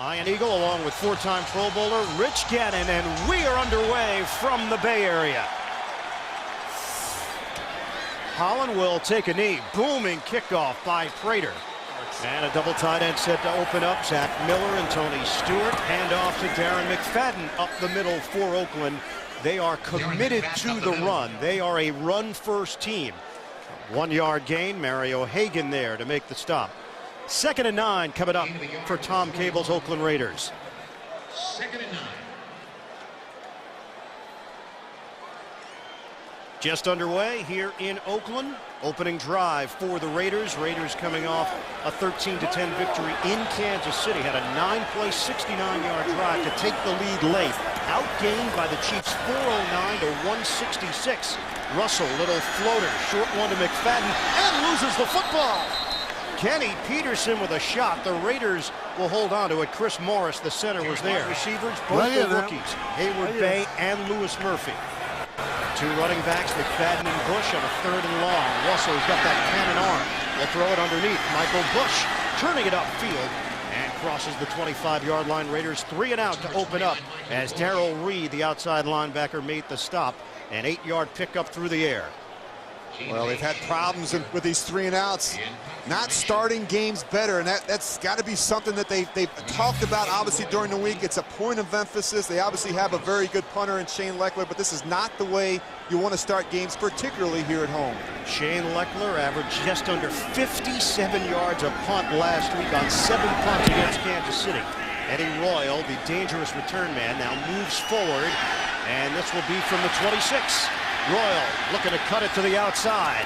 Ian Eagle along with four-time Pro Bowler Rich Gannon, and we are underway from the Bay Area. Holland will take a knee. Booming kickoff by Prater. And a double tight end set to open up. Zach Miller and Tony Stewart. Hand off to Darren McFadden up the middle for Oakland. They are committed to the run. They are a run-first team. 1 yard gain. Mario Hagan there to make the stop. 2nd and 9 coming up for Tom Cable's Oakland Raiders. 2nd and 9. Just underway here in Oakland. Opening drive for the Raiders. Raiders coming off a 13-10 victory in Kansas City. Had a 9-play, 69-yard drive to take the lead late. Outgained by the Chiefs 409 to 166. Russell, little floater, short one to McFadden, and loses the football. Kenny Peterson with a shot. The Raiders will hold on to it. Chris Morris, the center, was there. Receivers, both the rookies, Hayward Bay and Lewis Murphy. Two running backs, McFadden and Bush on a 3rd and long. Russell's got that cannon arm. Will throw it underneath. Michael Bush turning it upfield and crosses the 25-yard line. Raiders 3 and out to open up as Darrell Reed, the outside linebacker, made the stop. An 8-yard pickup through the air. Well, they've had problems with these 3 and outs, not starting games better, and that's got to be something that they've talked about obviously during the week. It's a point of emphasis. They obviously have a very good punter in Shane Leckler, but this is not the way you want to start games, particularly here at home. Shane Leckler averaged just under 57 yards a punt last week on 7 punts against Kansas City. Eddie Royal, the dangerous return man, now moves forward, and this will be from the 26. Royal looking to cut it to the outside,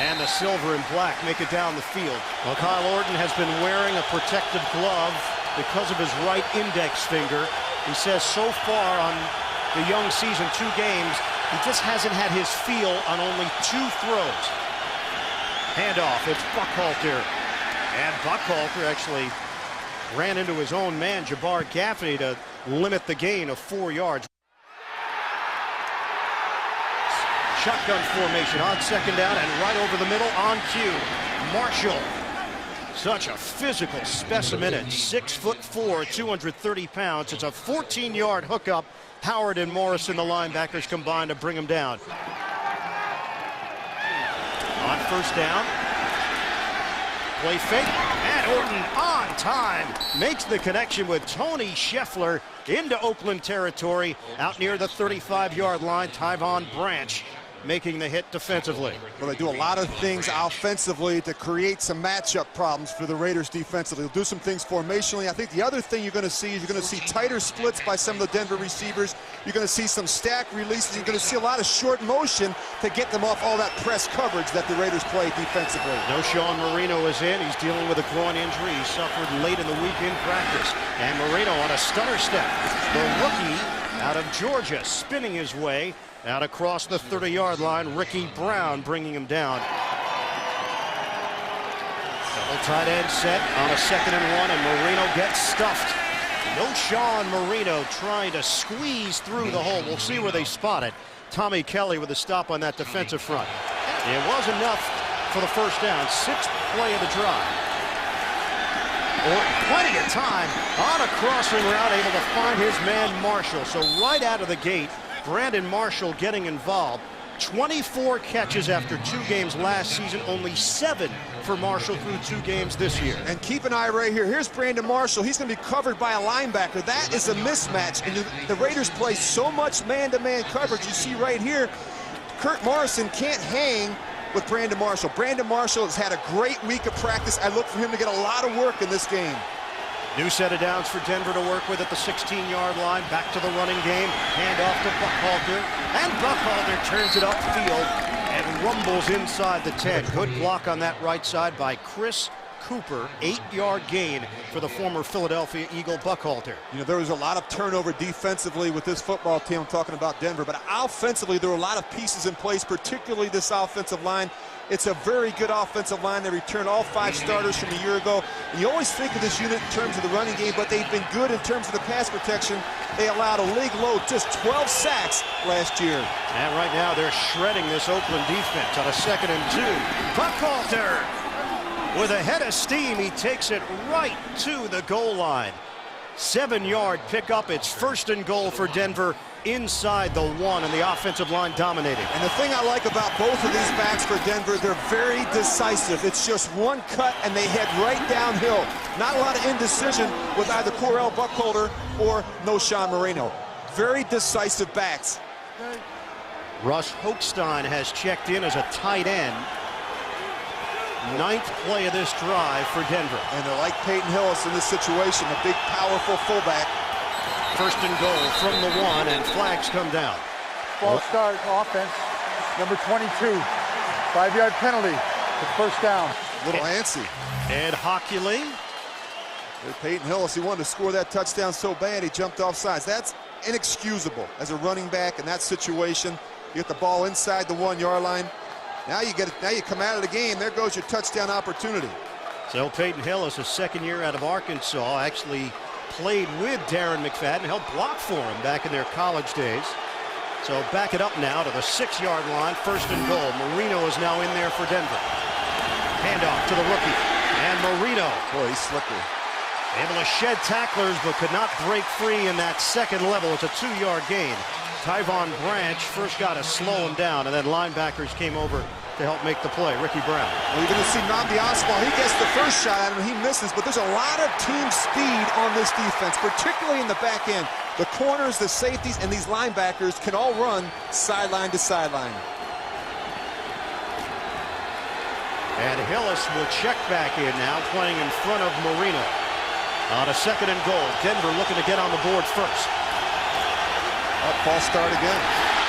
and the silver and black make it down the field. Well, Kyle Orton has been wearing a protective glove because of his right index finger. He says so far on the young season, 2 games, he just hasn't had his feel on only 2 throws. Handoff, it's Buckhalter, and Buckhalter actually ran into his own man, Jabbar Gaffney, to limit the gain of 4 yards. Shotgun formation on 2nd down and right over the middle on cue. Marshall, such a physical specimen at 6'4", 230 pounds. It's a 14-yard hookup. Howard and Morrison, the linebackers, combined to bring him down. On 1st down, play fake, and Orton on time makes the connection with Tony Scheffler into Oakland territory out near the 35-yard line. Tyvon Branch making the hit defensively. Well, they do a lot of things offensively to create some matchup problems for the Raiders defensively. They'll do some things formationally. I think the other thing you're going to see is you're going to see tighter splits by some of the Denver receivers. You're going to see some stack releases. You're going to see a lot of short motion to get them off all that press coverage that the Raiders play defensively. No Sean Marino is in. He's dealing with a groin injury. He suffered late in the week in practice. And Marino on a stunner step. The rookie out of Georgia spinning his way out across the 30-yard line. Ricky Brown bringing him down. Double tight end set on a 2nd and 1, and Marino gets stuffed. No Sean Marino trying to squeeze through the hole. We'll see where they spot it. Tommy Kelly with a stop on that defensive front. It was enough for the 1st down. 6th play of the drive. Plenty of time on a crossing route, able to find his man Marshall. So right out of the gate, Brandon Marshall getting involved. 24 catches after 2 games last season, only 7 for Marshall through 2 games this year. And keep an eye right here. Here's Brandon Marshall. He's going to be covered by a linebacker. That is a mismatch, and the Raiders play so much man-to-man coverage. You see right here, Kurt Morrison can't hang with Brandon Marshall. Brandon Marshall has had a great week of practice. I look for him to get a lot of work in this game. New set of downs for Denver to work with at the 16-yard line. Back to the running game. Hand off to Buckhalter. And Buckhalter turns it upfield and rumbles inside the 10. Good block on that right side by Chris Cooper. 8-yard gain for the former Philadelphia Eagle, Buckhalter. You know, there was a lot of turnover defensively with this football team. I'm talking about Denver. But offensively, there were a lot of pieces in place, particularly this offensive line. It's a very good offensive line. They returned all 5 starters from a year ago. And you always think of this unit in terms of the running game, but they've been good in terms of the pass protection. They allowed a league low, just 12 sacks last year. And right now they're shredding this Oakland defense on a 2nd and 2. Buckhalter with a head of steam. He takes it right to the goal line. 7-yard pickup. It's 1st and goal for Denver inside the 1, and the offensive line dominating. And the thing I like about both of these backs for Denver, they're very decisive. It's just one cut and they head right downhill. Not a lot of indecision with either Correll Buckholder or Noshawn Marino. Very decisive backs. Russ Hochstein has checked in as a tight end. 9th play of this drive for Denver. And they're like Peyton Hillis in this situation, a big, powerful fullback. 1st and goal from the 1, and flags come down. False start offense, number 22. 5-yard penalty. It's 1st down. Little antsy. Ed Hockley. Peyton Hillis, he wanted to score that touchdown so bad he jumped off sides. That's inexcusable as a running back in that situation. You get the ball inside the 1-yard line. Now you come out of the game. There goes your touchdown opportunity. So Peyton Hillis, a 2nd year out of Arkansas, actually played with Darren McFadden, helped block for him back in their college days. So back it up now to the 6-yard line, 1st and goal. Marino is now in there for Denver. Handoff to the rookie, and Marino. Boy, he's slippery. Able to shed tacklers, but could not break free in that 2nd level. It's a 2-yard gain. Tyvon Branch first got to slow him down, and then linebackers came over to help make the play. Ricky Brown. Well, you're going to see Nnamdi Asomugha. He gets the first shot at him, he misses, but there's a lot of team speed on this defense, particularly in the back end. The corners, the safeties, and these linebackers can all run sideline to sideline. And Hillis will check back in now, playing in front of Marino. On a 2nd and goal, Denver looking to get on the board first. False start again.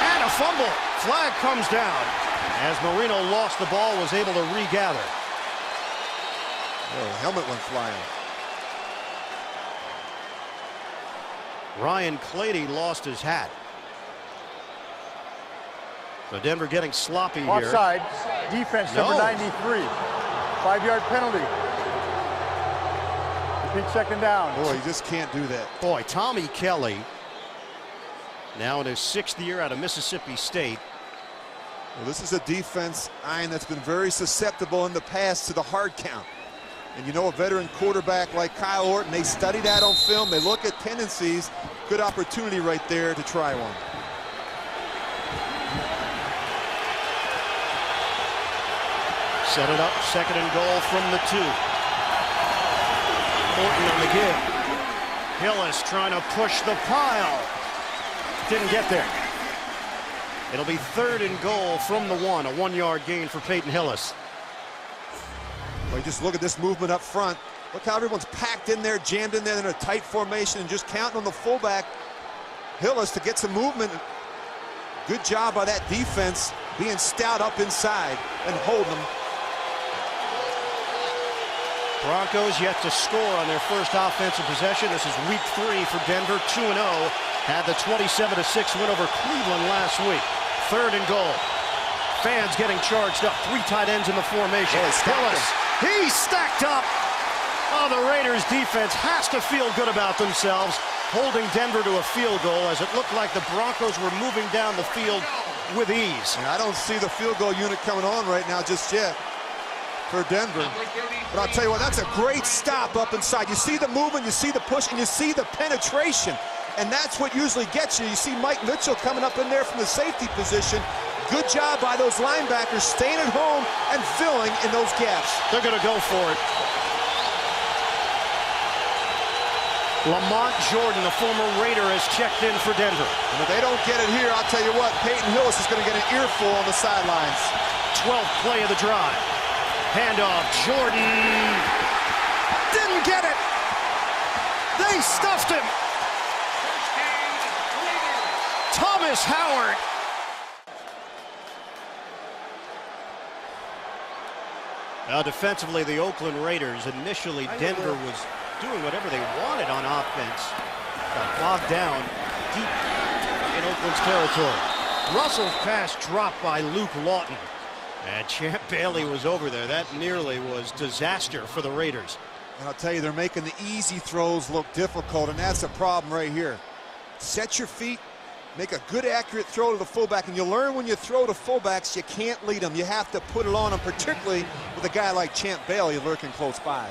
And a fumble. Flag comes down. As Marino lost the ball, was able to regather. Oh, helmet went flying. Ryan Clady lost his hat. So Denver getting sloppy here. Offside. Defense, number 93. 5-yard penalty. Repeat 2nd down. Boy, you just can't do that. Boy, Tommy Kelly, now in his 6th year out of Mississippi State. Well, this is a defense, Ian, that's been very susceptible in the past to the hard count. And you know, a veteran quarterback like Kyle Orton, they study that on film. They look at tendencies. Good opportunity right there to try one. Set it up, 2nd and goal from the 2. Orton on the give. Hillis trying to push the pile. Didn't get there. It'll be 3rd and goal from the 1. A 1-yard gain for Peyton Hillis. Well, you just look at this movement up front. Look how everyone's packed in there, jammed in there in a tight formation, and just counting on the fullback, Hillis, to get some movement. Good job by that defense, being stout up inside and holding them. Broncos yet to score on their first offensive possession. This is week 3 for Denver, 2-0. Had the 27-6 win over Cleveland last week. 3rd and goal. Fans getting charged up. 3 tight ends in the formation. Hillis, he's stacked up. Oh, the Raiders defense has to feel good about themselves, holding Denver to a field goal as it looked like the Broncos were moving down the field with ease. And I don't see the field goal unit coming on right now just yet for Denver. But I'll tell you what, that's a great stop up inside. You see the movement, you see the push, and you see the penetration. And that's what usually gets you. You see Mike Mitchell coming up in there from the safety position. Good job by those linebackers staying at home and filling in those gaps. They're going to go for it. Lamont Jordan, the former Raider, has checked in for Denver. And if they don't get it here, I'll tell you what, Peyton Hillis is going to get an earful on the sidelines. 12th play of the drive. Handoff, Jordan. Didn't get it. They stuffed him. Thomas Howard. Now defensively, the Oakland Raiders, initially Denver was doing whatever they wanted on offense. Got bogged down deep in Oakland's territory. Russell's pass dropped by Luke Lawton. And Champ Bailey was over there. That nearly was disaster for the Raiders. And I'll tell you, they're making the easy throws look difficult, and that's a problem right here. Set your feet, make a good, accurate throw to the fullback, and you learn when you throw to fullbacks, you can't lead them. You have to put it on them, particularly with a guy like Champ Bailey lurking close by.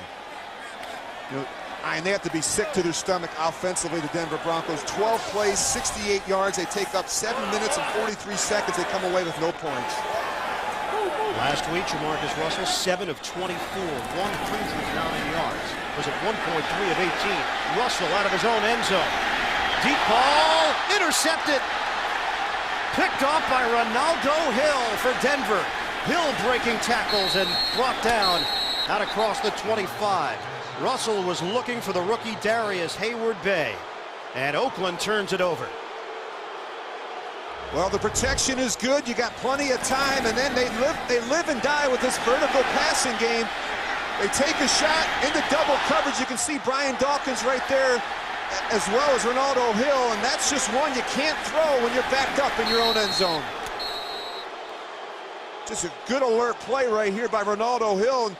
You know, And they have to be sick to their stomach offensively, the Denver Broncos. 12 plays, 68 yards. They take up 7 minutes and 43 seconds. They come away with no points. Last week, Jamarcus Russell, 7 of 24, 109 yards. Was at 1.3 of 18. Russell out of his own end zone. Deep ball, intercepted. Picked off by Ronaldo Hill for Denver. Hill breaking tackles and brought down out across the 25. Russell was looking for the rookie Darius Hayward-Bay, and Oakland turns it over. Well, the protection is good. You got plenty of time, and then they live and die with this vertical passing game. They take a shot into double coverage. You can see Brian Dawkins right there, as well as Ronaldo Hill, and that's just one you can't throw when you're backed up in your own end zone. Just a good alert play right here by Ronaldo Hill. And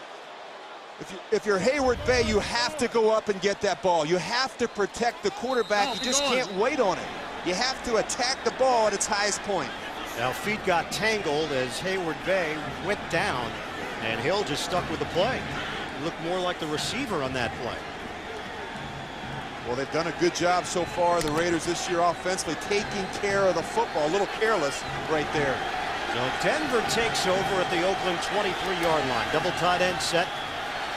if you're Hayward-Bay, you have to go up and get that ball. You have to protect the quarterback. You just can't wait on it. You have to attack the ball at its highest point. Now feet got tangled as Hayward-Bay went down, and Hill just stuck with the play. He looked more like the receiver on that play. Well, they've done a good job so far, the Raiders this year offensively, taking care of the football. A little careless right there. So Denver takes over at the Oakland 23-yard line. Double tight end set.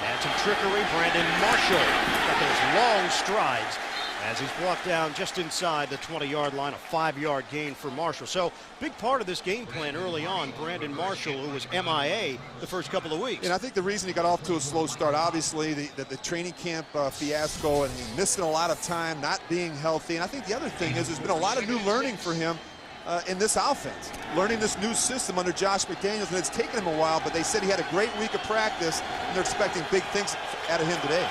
And some trickery. Brandon Marshall got those long strides as he's brought down just inside the 20-yard line. A 5-yard gain for Marshall. So big part of this game plan early on, Brandon Marshall, who was MIA the first couple of weeks. And I think the reason he got off to a slow start, obviously, the training camp fiasco, and he missing a lot of time, not being healthy. And I think the other thing is there's been a lot of new learning for him in this offense, learning this new system under Josh McDaniels, and it's taken him a while, but they said he had a great week of practice, and they're expecting big things out of him today.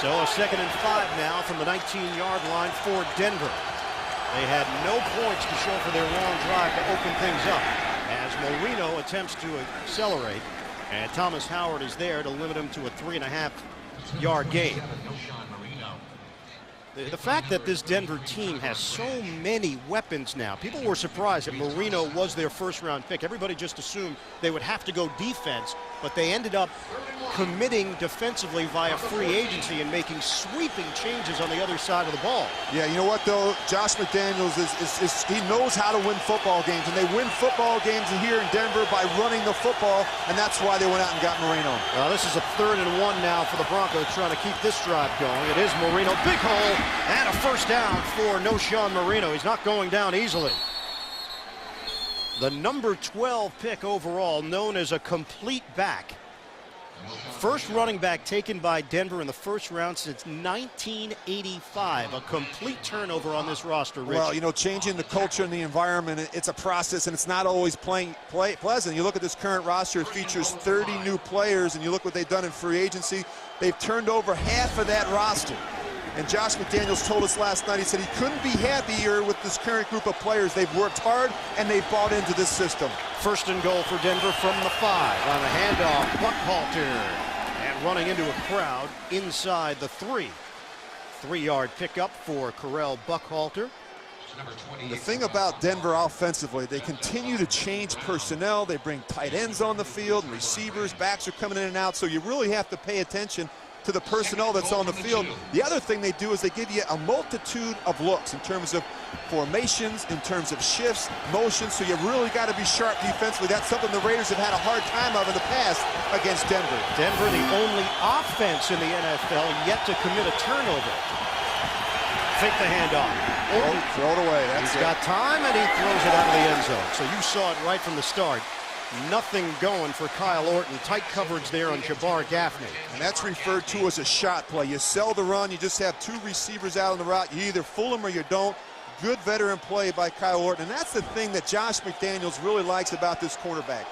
So a 2nd and 5 now from the 19-yard line for Denver. They had no points to show for their long drive to open things up as Marino attempts to accelerate, and Thomas Howard is there to limit him to a 3.5-yard gain. The fact that this Denver team has so many weapons now, people were surprised that Marino was their first-round pick. Everybody just assumed they would have to go defense, but they ended up committing defensively via free agency and making sweeping changes on the other side of the ball. Yeah, you know what, though? Josh McDaniels, he knows how to win football games, and they win football games here in Denver by running the football, and that's why they went out and got Marino. Well, this is a 3rd and 1 now for the Broncos trying to keep this drive going. It is Marino, big hole. And a first down for Noshawn Marino. He's not going down easily. The number 12 pick overall, known as a complete back. First running back taken by Denver in the first round since 1985. A complete turnover on this roster, Rich. Well, you know, changing the culture and the environment, it's a process, and it's not always pleasant. You look at this current roster, it features 30 new players, and you look what they've done in free agency. They've turned over half of that roster. And Josh McDaniels told us last night, he said he couldn't be happier with this current group of players. They've worked hard, and they've bought into this system. 1st and goal for Denver from the 5 on a handoff. Buckhalter, and running into a crowd inside the 3. 3-yard pickup for Correll Buckhalter. The thing about Denver offensively, they continue to change personnel. They bring tight ends on the field, receivers, backs are coming in and out, so you really have to pay attention to the personnel that's on the field. The other thing they do is they give you a multitude of looks in terms of formations, in terms of shifts, motions, so you really got to be sharp defensively. That's something the Raiders have had a hard time of in the past against Denver. Denver, the only offense in the NFL yet to commit a turnover. Fake the handoff. Throw it away. He's got time, and he throws it out of the end zone. So you saw it right from the start. Nothing going for Kyle Orton. Tight coverage there on Jabbar Gaffney. And that's referred to as a shot play. You sell the run, you just have 2 receivers out on the route. You either fool them or you don't. Good veteran play by Kyle Orton. And that's the thing that Josh McDaniels really likes about this quarterback.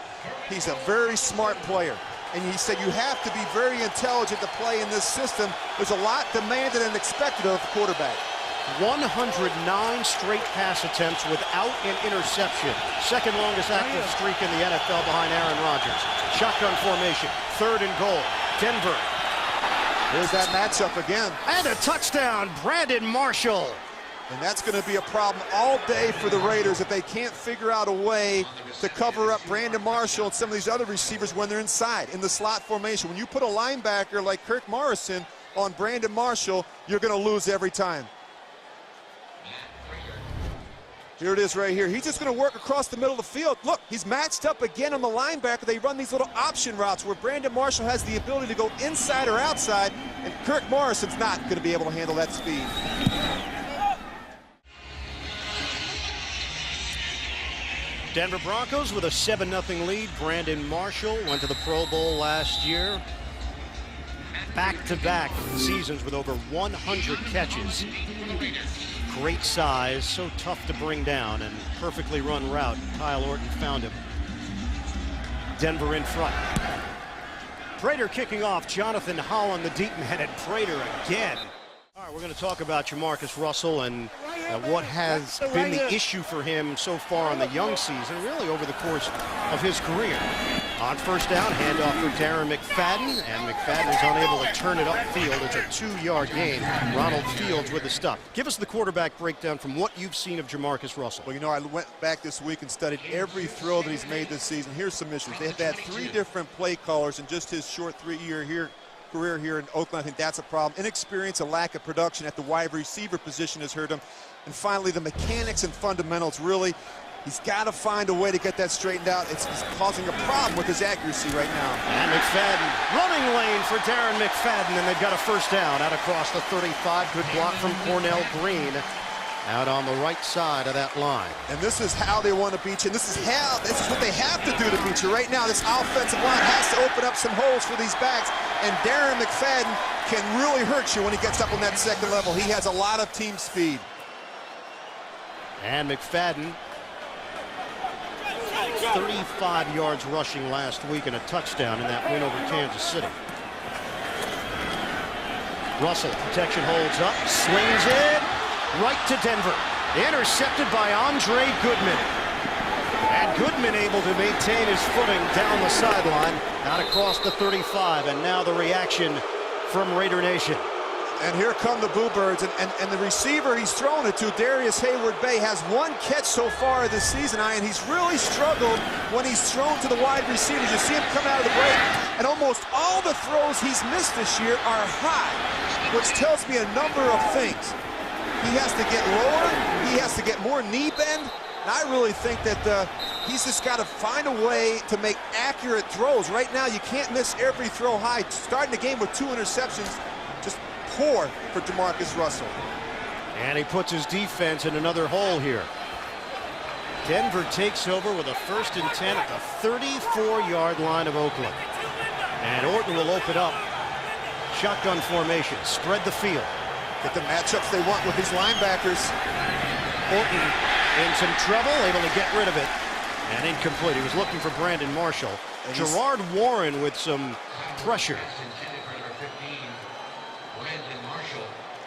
He's a very smart player. And he said you have to be very intelligent to play in this system. There's a lot demanded and expected of a quarterback. 109 straight pass attempts without an interception. 2nd longest active streak in the NFL behind Aaron Rodgers. Shotgun formation, 3rd and goal. Denver. There's that matchup again. And a touchdown, Brandon Marshall. And that's going to be a problem all day for the Raiders if they can't figure out a way to cover up Brandon Marshall and some of these other receivers when they're inside, in the slot formation. When you put a linebacker like Kirk Morrison on Brandon Marshall, you're going to lose every time. Here it is right here. He's just going to work across the middle of the field. Look, he's matched up again on the linebacker. They run these little option routes where Brandon Marshall has the ability to go inside or outside, and Kirk Morrison's not going to be able to handle that speed. Denver Broncos with a 7-0 lead. Brandon Marshall went to the Pro Bowl last year. Back-to-back seasons with over 100 catches. Great size, so tough to bring down, and perfectly run route. Kyle Orton found him. Denver in front. Prater kicking off. Jonathan Holland, the deep man, and Prater again. All right, we're going to talk about Jamarcus Russell and what has been the issue for him so far in the young season, really over the course of his career. On first down, handoff for Darren McFadden, and McFadden is unable to turn it upfield. It's a 2-yard gain. Ronald Fields with the stop. Give us the quarterback breakdown from what you've seen of Jamarcus Russell. Well, you know, I went back this week and studied every throw that he's made this season. Here's some issues. They've had 3 different play callers in just his short 3-year career here in Oakland. I think that's a problem. Inexperience, a lack of production at the wide receiver position has hurt him. And finally, the mechanics and fundamentals, really, he's got to find a way to get that straightened out. It's causing a problem with his accuracy right now. And McFadden, running lane for Darren McFadden, and they've got a first down out across the 35. Good block from Cornell Green out on the right side of that line. And this is how they want to beat you. And this is what they have to do to beat you. Right now, this offensive line has to open up some holes for these backs. And Darren McFadden can really hurt you when he gets up on that second level. He has a lot of team speed. And McFadden, 35 yards rushing last week and a touchdown in that win over Kansas City. Russell, protection holds up, slings it right to Denver. Intercepted by Andre Goodman. And Goodman able to maintain his footing down the sideline, out across the 35. And now the reaction from Raider Nation. And here come the Boo Birds, and the receiver he's thrown it to, Darius Hayward-Bay, has 1 catch so far this season, and he's really struggled when he's thrown to the wide receivers. You see him come out of the break, and almost all the throws he's missed this year are high, which tells me a number of things. He has to get lower, he has to get more knee bend, and I really think that he's just got to find a way to make accurate throws. Right now, you can't miss every throw high. Starting the game with 2 interceptions, just poor for Jamarcus Russell. And he puts his defense in another hole here. Denver takes over with a 1st and 10 at the 34-yard line of Oakland. And Orton will open up. Shotgun formation, spread the field. Get the matchups they want with these linebackers. Orton in some trouble, able to get rid of it. And incomplete. He was looking for Brandon Marshall. And Gerard Warren with some pressure.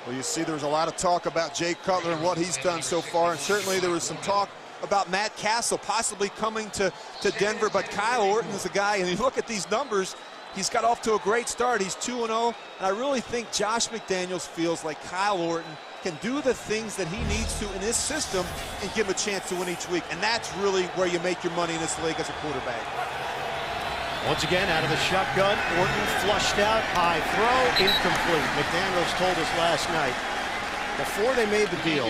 Well, you see there was a lot of talk about Jay Cutler and what he's done so far, and certainly there was some talk about Matt Castle possibly coming to Denver, but Kyle Orton is the guy, and you look at these numbers, he's got off to a great start. He's 2-0, and I really think Josh McDaniels feels like Kyle Orton can do the things that he needs to in his system and give him a chance to win each week, and that's really where you make your money in this league as a quarterback. Once again, out of the shotgun, Orton flushed out, high throw, incomplete. McDaniels told us last night, before they made the deal,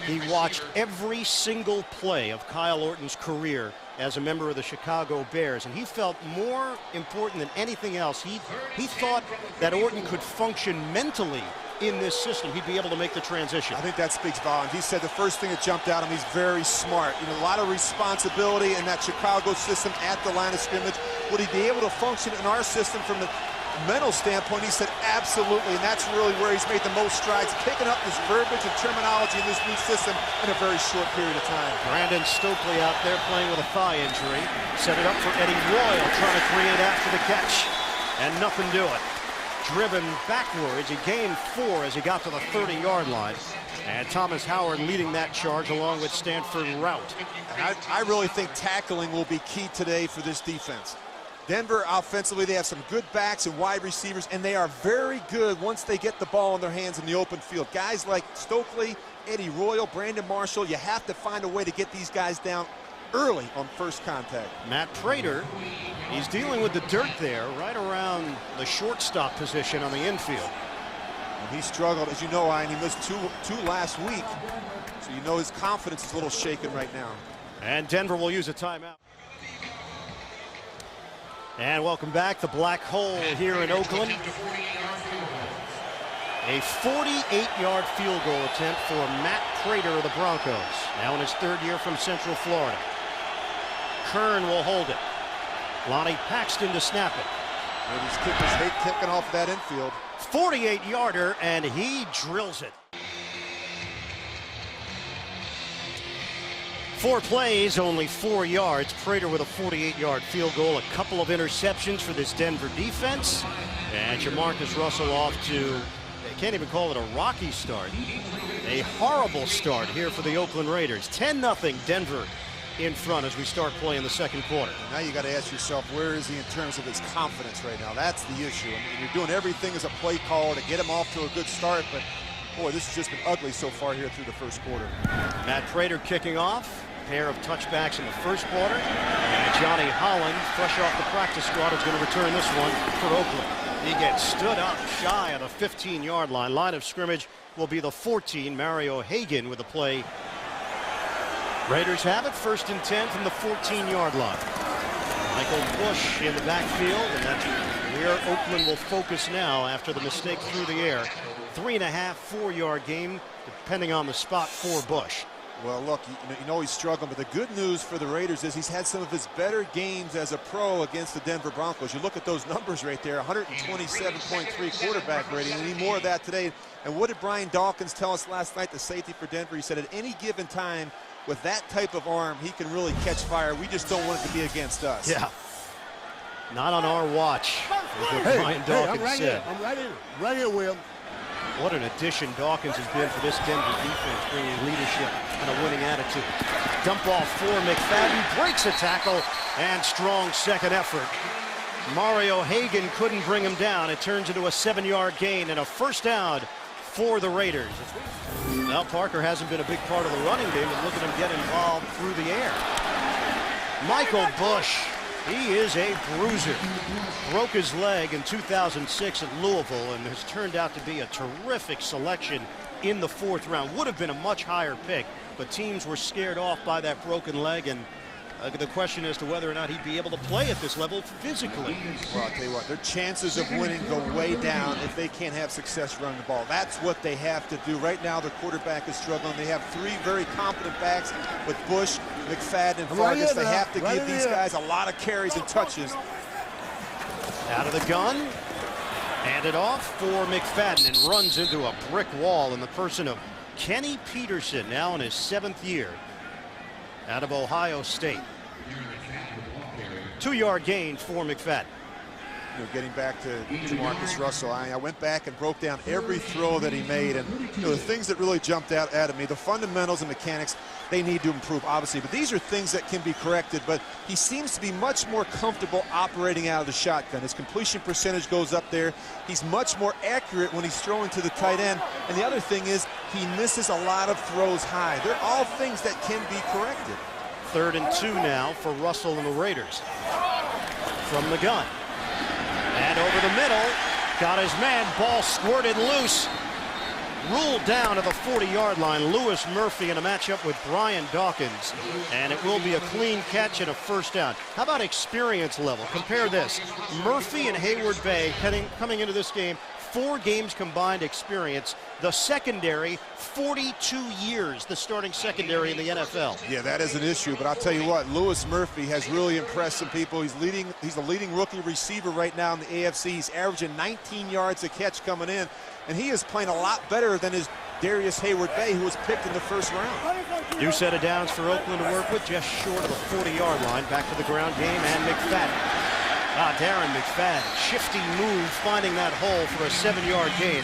he watched every single play of Kyle Orton's career as a member of the Chicago Bears, and he felt more important than anything else. He thought that Orton could function mentally in this system. He'd be able to make the transition. I think that speaks volumes. He said the first thing that jumped out at him, he's very smart. You know, a lot of responsibility in that Chicago system at the line of scrimmage. Would he be able to function in our system from the mental standpoint? He said absolutely, and that's really where he's made the most strides, picking up this verbiage and terminology in this new system in a very short period of time. Brandon Stokely out there playing with a thigh injury. Set it up for Eddie Royal, trying to create after the catch, and nothing to it. Driven backwards, he gained 4 as he got to the 30-yard line. And Thomas Howard leading that charge along with Stanford Rout. And I really think tackling will be key today for this defense. Denver offensively, they have some good backs and wide receivers, and they are very good once they get the ball in their hands in the open field. Guys like Stokely, Eddie Royal, Brandon Marshall, you have to find a way to get these guys down early on first contact. Matt Prater He's dealing with the dirt there, right around the shortstop position on the infield. And he struggled, as you know, Ian. He missed two last week, so you know his confidence is a little shaken right now. And Denver will use a timeout. And welcome back. The black hole here in Oakland. A 48-yard field goal attempt for Matt Prater of the Broncos. Now in his third year from Central Florida. Kern will hold it. Lonnie Paxton to snap it. And these kickers hate kicking off that infield. 48-yarder, and he drills it. 4 plays, only 4 yards. Prater with a 48-yard field goal. A couple of interceptions for this Denver defense. And Jamarcus Russell off to, they can't even call it a rocky start. A horrible start here for the Oakland Raiders. 10-0 Denver in front as we start playing the second quarter. Now you got to ask yourself, where is he in terms of his confidence right now? That's the issue. I mean, you're doing everything as a play caller to get him off to a good start, but boy, this has just been ugly so far here through the first quarter. Matt Prater kicking off. Pair of touchbacks in the first quarter. And Johnny Holland, fresh off the practice squad, is going to return this one for Oakland. He gets stood up shy of the 15-yard line. Line of scrimmage will be the 14. Mario Hagan with the play. Raiders have it, 1st and 10 from the 14-yard line. Michael Bush in the backfield, and that's where Oakland will focus now after the mistake through the air. 3.5, 4-yard game, depending on the spot for Bush. Well, look, you know he's struggling, but the good news for the Raiders is he's had some of his better games as a pro against the Denver Broncos. You look at those numbers right there, 127.3 quarterback rating. We need more of that today. And what did Brian Dawkins tell us last night, the safety for Denver? He said at any given time, with that type of arm, he can really catch fire. We just don't want it to be against us. Yeah. Not on our watch, is what Brian Dawkins said. I'm right here, Will. What an addition Dawkins has been for this Denver defense, bringing leadership and a winning attitude. Dump off for McFadden, breaks a tackle, and strong second effort. Mario Hagan couldn't bring him down. It turns into a 7-yard gain and a first down for the Raiders. Now Parker hasn't been a big part of the running game, but look at him get involved through the air. Michael Bush, he is a bruiser. Broke his leg in 2006 at Louisville and has turned out to be a terrific selection in the 4th round. Would have been a much higher pick, but teams were scared off by that broken leg, and the question as to whether or not he'd be able to play at this level physically. Well, I'll tell you what, their chances of winning go way down if they can't have success running the ball. That's what they have to do. Right now, their quarterback is struggling. They have 3 very competent backs with Bush, McFadden, and Vargas. They have to give these guys a lot of carries and touches. Out of the gun, handed off for McFadden, and runs into a brick wall in the person of Kenny Peterson, now in his 7th year out of Ohio State. 2-yard gain for McFadden. You know, getting back to Jamarcus Russell, I went back and broke down every throw that he made, and you know, the things that really jumped out at me, the fundamentals and mechanics, they need to improve, obviously, but these are things that can be corrected. But he seems to be much more comfortable operating out of the shotgun. His completion percentage goes up there. He's much more accurate when he's throwing to the tight end. And the other thing is he misses a lot of throws high. They're all things that can be corrected. 3rd and 2 now for Russell and the Raiders. From the gun. And over the middle, got his man, ball squirted loose. Ruled down to the 40-yard line. Lewis Murphy in a matchup with Brian Dawkins. And it will be a clean catch and a first down. How about experience level? Compare this. Murphy and Hayward Bay coming into this game, 4 games combined experience. The secondary, 42 years, the starting secondary in the NFL. Yeah, that is an issue, but I'll tell you what, Lewis Murphy has really impressed some people. He's the leading rookie receiver right now in the AFC. He's averaging 19 yards a catch coming in, and he is playing a lot better than his Darius Hayward Bay, who was picked in the 1st round. New set of downs for Oakland to work with, just short of the 40-yard line. Back to the ground game, and McFadden. Darren McFadden, shifty move, finding that hole for a 7-yard gain.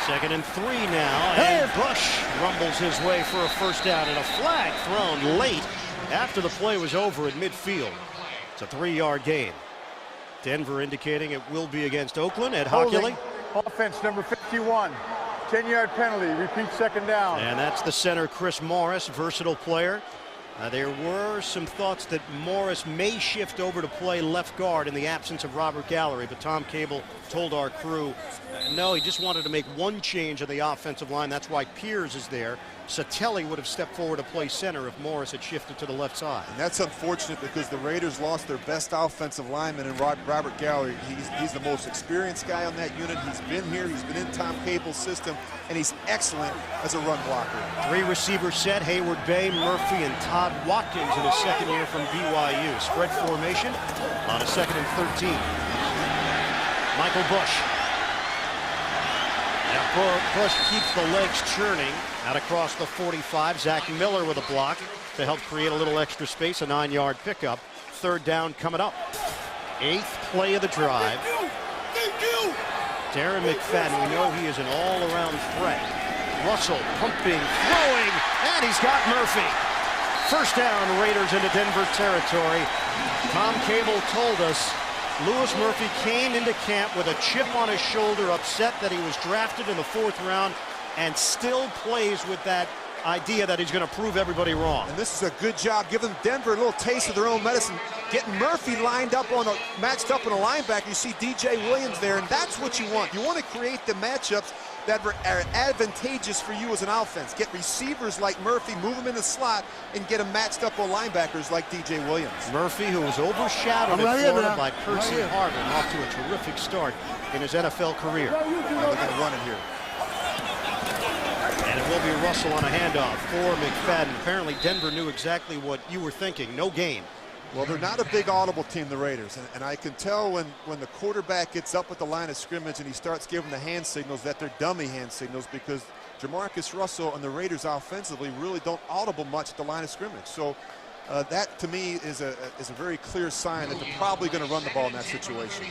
2nd and 3 now, and Bush rumbles his way for a first down, and a flag thrown late after the play was over at midfield. It's a 3-yard gain. Denver indicating it will be against Oakland. Ed Hockley. Offense number 51. 10-yard penalty. Repeat 2nd down. And that's the center, Chris Morris, versatile player. There were some thoughts that Morris may shift over to play left guard in the absence of Robert Gallery, but Tom Cable told our crew, no, he just wanted to make one change on the offensive line. That's why Piers is there. Satelli would have stepped forward to play center if Morris had shifted to the left side. And that's unfortunate because the Raiders lost their best offensive lineman in Robert Gallery. He's the most experienced guy on that unit. He's been here. He's been in Tom Cable's system, and he's excellent as a run blocker. 3 receiver set, Hayward Bay, Murphy, and Todd Watkins in his second year from BYU. Spread formation on a 2nd and 13. Michael Bush. Now Bush keeps the legs churning out across the 45. Zach Miller with a block to help create a little extra space, a 9-yard pickup. 3rd down coming up. 8th play of the drive. Darren McFadden, we know he is an all-around threat. Russell pumping, throwing, and he's got Murphy. 1st down, Raiders into Denver territory. Tom Cable told us Louis Murphy came into camp with a chip on his shoulder, upset that he was drafted in the 4th round, and still plays with that idea that he's going to prove everybody wrong. And this is a good job giving Denver a little taste of their own medicine, getting Murphy lined up on matched up on a linebacker. You see DJ Williams there, and that's what you want. You want to create the matchups that are advantageous for you as an offense. Get receivers like Murphy, move them in the slot, and get them matched up on linebackers like DJ Williams. Murphy, who was overshadowed in Florida by Percy Harvin, off to a terrific start in his NFL career. Now they're going to run it here. And it will be Russell on a handoff for McFadden. Apparently Denver knew exactly what you were thinking. No gain. Well, they're not a big audible team, the Raiders, and I can tell when the quarterback gets up at the line of scrimmage and he starts giving the hand signals that they're dummy hand signals, because Jamarcus Russell and the Raiders offensively really don't audible much at the line of scrimmage. So that to me is a very clear sign that they're probably going to run the ball in that situation.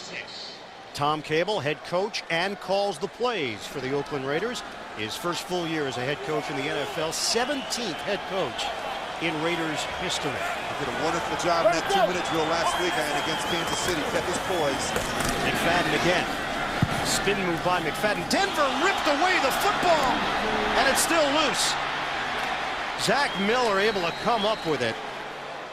Tom Cable, head coach, and calls the plays for the Oakland Raiders. His first full year as a head coach in the NFL, 17th head coach in Raiders history. He did a wonderful job in that 2-minute drill last week against Kansas City. Kept his poise. McFadden again. Spin move by McFadden. Denver ripped away the football, and it's still loose. Zach Miller able to come up with it.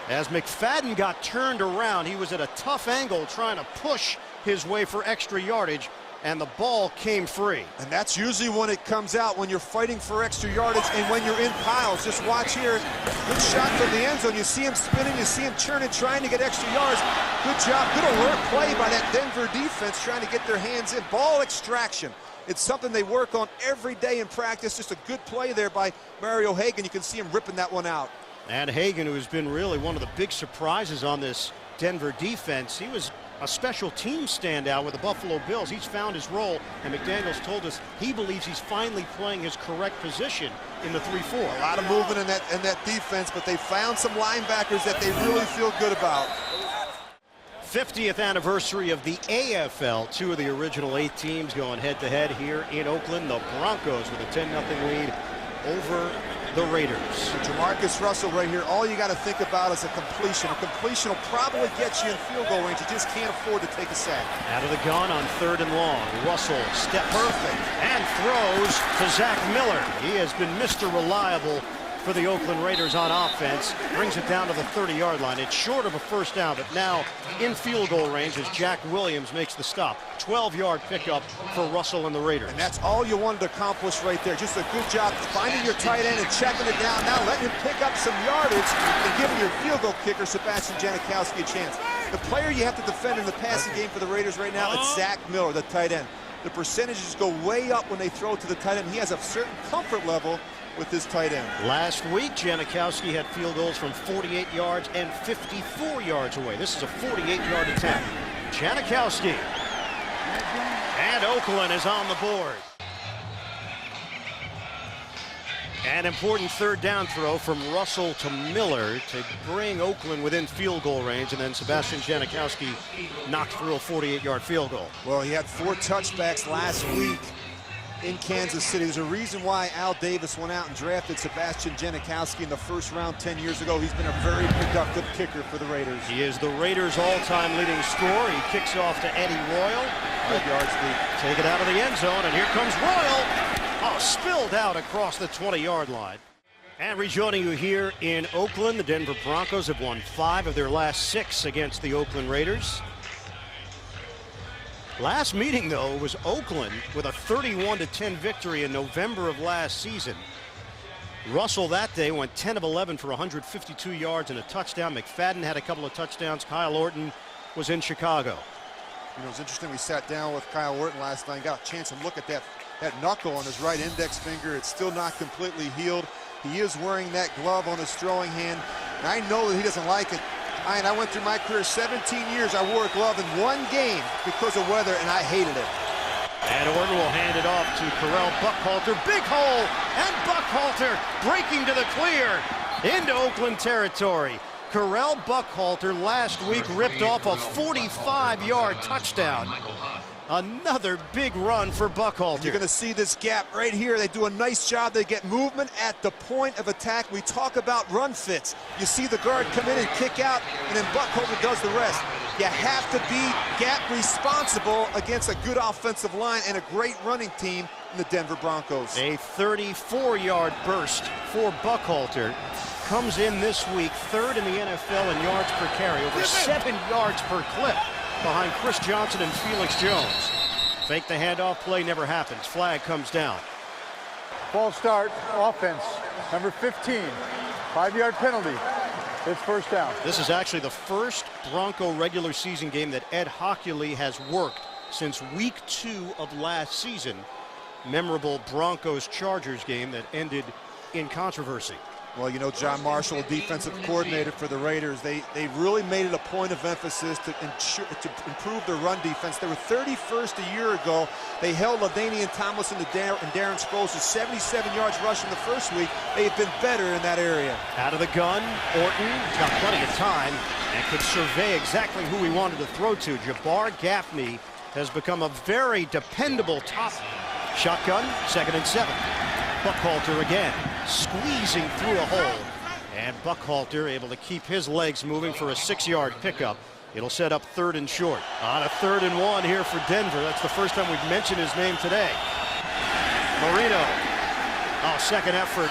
As McFadden got turned around, he was at a tough angle trying to push his way for extra yardage, and the ball came free. And that's usually when it comes out, when you're fighting for extra yardage and when you're in piles. Just watch here. Good shot from the end zone. You see him spinning, you see him churning, trying to get extra yards. Good job, good alert play by that Denver defense trying to get their hands in. Ball extraction. It's something they work on every day in practice. Just a good play there by Mario Hagan. You can see him ripping that one out. And Hagan, who has been really one of the big surprises on this Denver defense, he was a special team standout with the Buffalo Bills. He's found his role, and McDaniels told us he believes he's finally playing his correct position in the 3-4. A lot of movement in that defense, but they found some linebackers that they really feel good about. 50th anniversary of the AFL. 2 of the original 8 teams going head-to-head here in Oakland. The Broncos with a 10-0 lead over the Raiders. Jamarcus Russell right here, all you got to think about is a completion. A completion will probably get you in field goal range. You just can't afford to take a sack. Out of the gun on 3rd and long. Russell steps perfect and throws to Zach Miller. He has been Mr. Reliable for the Oakland Raiders on offense. Brings it down to the 30-yard line. It's short of a 1st down, but now in field goal range as Jack Williams makes the stop. 12-yard pickup for Russell and the Raiders. And that's all you wanted to accomplish right there. Just a good job finding your tight end and checking it down. Now letting him pick up some yardage and giving your field goal kicker, Sebastian Janikowski, a chance. The player you have to defend in the passing game for the Raiders right now, it's Zach Miller, the tight end. The percentages go way up when they throw it to the tight end. He has a certain comfort level with this tight end. Last week, Janikowski had field goals from 48 yards and 54 yards away. This is a 48-yard attempt. Janikowski. And Oakland is on the board. An important 3rd down throw from Russell to Miller to bring Oakland within field goal range, and then Sebastian Janikowski knocked through a 48-yard field goal. Well, he had 4 touchbacks last week in Kansas City. There's a reason why Al Davis went out and drafted Sebastian Janikowski in the 1st round 10 years ago. He's been a very productive kicker for the Raiders. He is the Raiders' all-time leading scorer. He kicks off to Eddie Royal. 5 yards deep. Take it out of the end zone, and here comes Royal. Oh, spilled out across the 20-yard line. And rejoining you here in Oakland, the Denver Broncos have won 5 of their last 6 against the Oakland Raiders. Last meeting, though, was Oakland with a 31-10 victory in November of last season. Russell that day went 10 of 11 for 152 yards and a touchdown. McFadden had a couple of touchdowns. Kyle Orton was in Chicago. You know, it was interesting. We sat down with Kyle Orton last night and got a chance to look at that knuckle on his right index finger. It's still not completely healed. He is wearing that glove on his throwing hand, and I know that he doesn't like it. I went through my career 17 years. I wore a glove in one game because of weather, and I hated it. And Orton will hand it off to Correll Buckhalter. Big hole, and Buckhalter breaking to the clear into Oakland territory. Correll Buckhalter last week ripped off a 45-yard touchdown. Another big run for Buckhalter. You're going to see this gap right here. They do a nice job. They get movement at the point of attack. We talk about run fits. You see the guard come in and kick out, and then Buckhalter does the rest. You have to be gap responsible against a good offensive line and a great running team in the Denver Broncos. A 34-yard burst for Buckhalter. Comes in this week 3rd in the NFL in yards per carry, over 7 yards per clip behind Chris Johnson and Felix Jones. Fake the handoff play, never happens. Flag comes down. False start, offense, number 15, 5-yard penalty. It's first down. This is actually the first Bronco regular season game that Ed Hockley has worked since week 2 of last season. Memorable Broncos-Chargers game that ended in controversy. Well, you know, John Marshall, defensive coordinator for the Raiders, they really made it a point of emphasis to improve their run defense. They were 31st a year ago. They held LaDainian Tomlinson and Darren Sproles to 77 yards rushing the first week. They've been better in that area. Out of the gun, Orton got plenty of time and could survey exactly who he wanted to throw to. Jabbar Gaffney has become a very dependable top. Shotgun, 2nd and 7. Buckhalter again, squeezing through a hole. And Buckhalter able to keep his legs moving for a 6-yard pickup. It'll set up 3rd and short. On a 3rd and 1 here for Denver. That's the first time we've mentioned his name today. Marino. Oh, second effort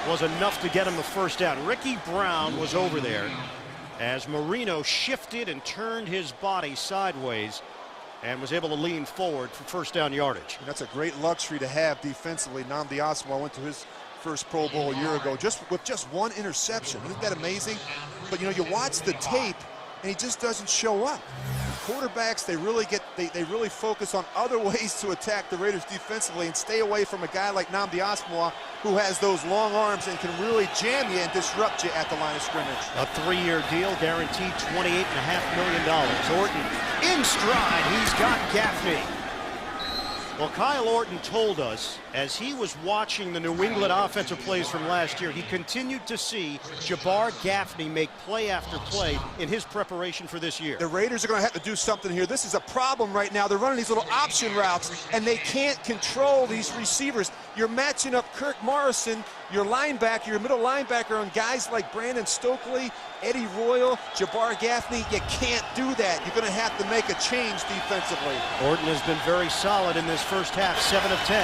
was enough to get him the first down. Ricky Brown was over there as Marino shifted and turned his body sideways and was able to lean forward for first down yardage. And that's a great luxury to have defensively. Nnamdi Asomugha went to his first Pro Bowl a year ago with just 1 interception. Isn't that amazing? But, you know, you watch the tape, and he just doesn't show up. Quarterbacks, they really focus on other ways to attack the Raiders defensively and stay away from a guy like Nnamdi Asomugha, who has those long arms and can really jam you and disrupt you at the line of scrimmage. A 3-year deal, guaranteed $28.5 million. Orton in stride. He's got Gaffney. Well, Kyle Orton told us as he was watching the New England offensive plays from last year, he continued to see Jabbar Gaffney make play after play in his preparation for this year. The Raiders are going to have to do something here. This is a problem right now. They're running these little option routes, and they can't control these receivers. You're matching up Kirk Morrison, your linebacker, your middle linebacker, on guys like Brandon Stokely, Eddie Royal, Jabbar Gaffney. You can't do that. You're going to have to make a change defensively. Orton has been very solid in this first half, 7 of 10.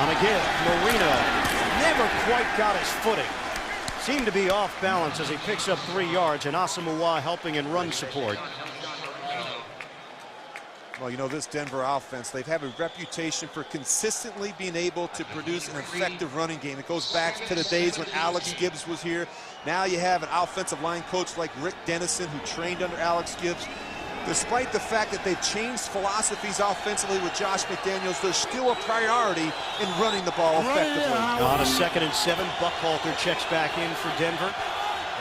On a give, Marino never quite got his footing. Seemed to be off balance as he picks up 3 yards, and Asomugha helping in run support. Well, you know, this Denver offense, they've had a reputation for consistently being able to produce an effective running game. It goes back to the days when Alex Gibbs was here. Now you have an offensive line coach like Rick Dennison, who trained under Alex Gibbs. Despite the fact that they've changed philosophies offensively with Josh McDaniels, there's still a priority in running the ball effectively. On a 2nd and 7, Buckhalter checks back in for Denver.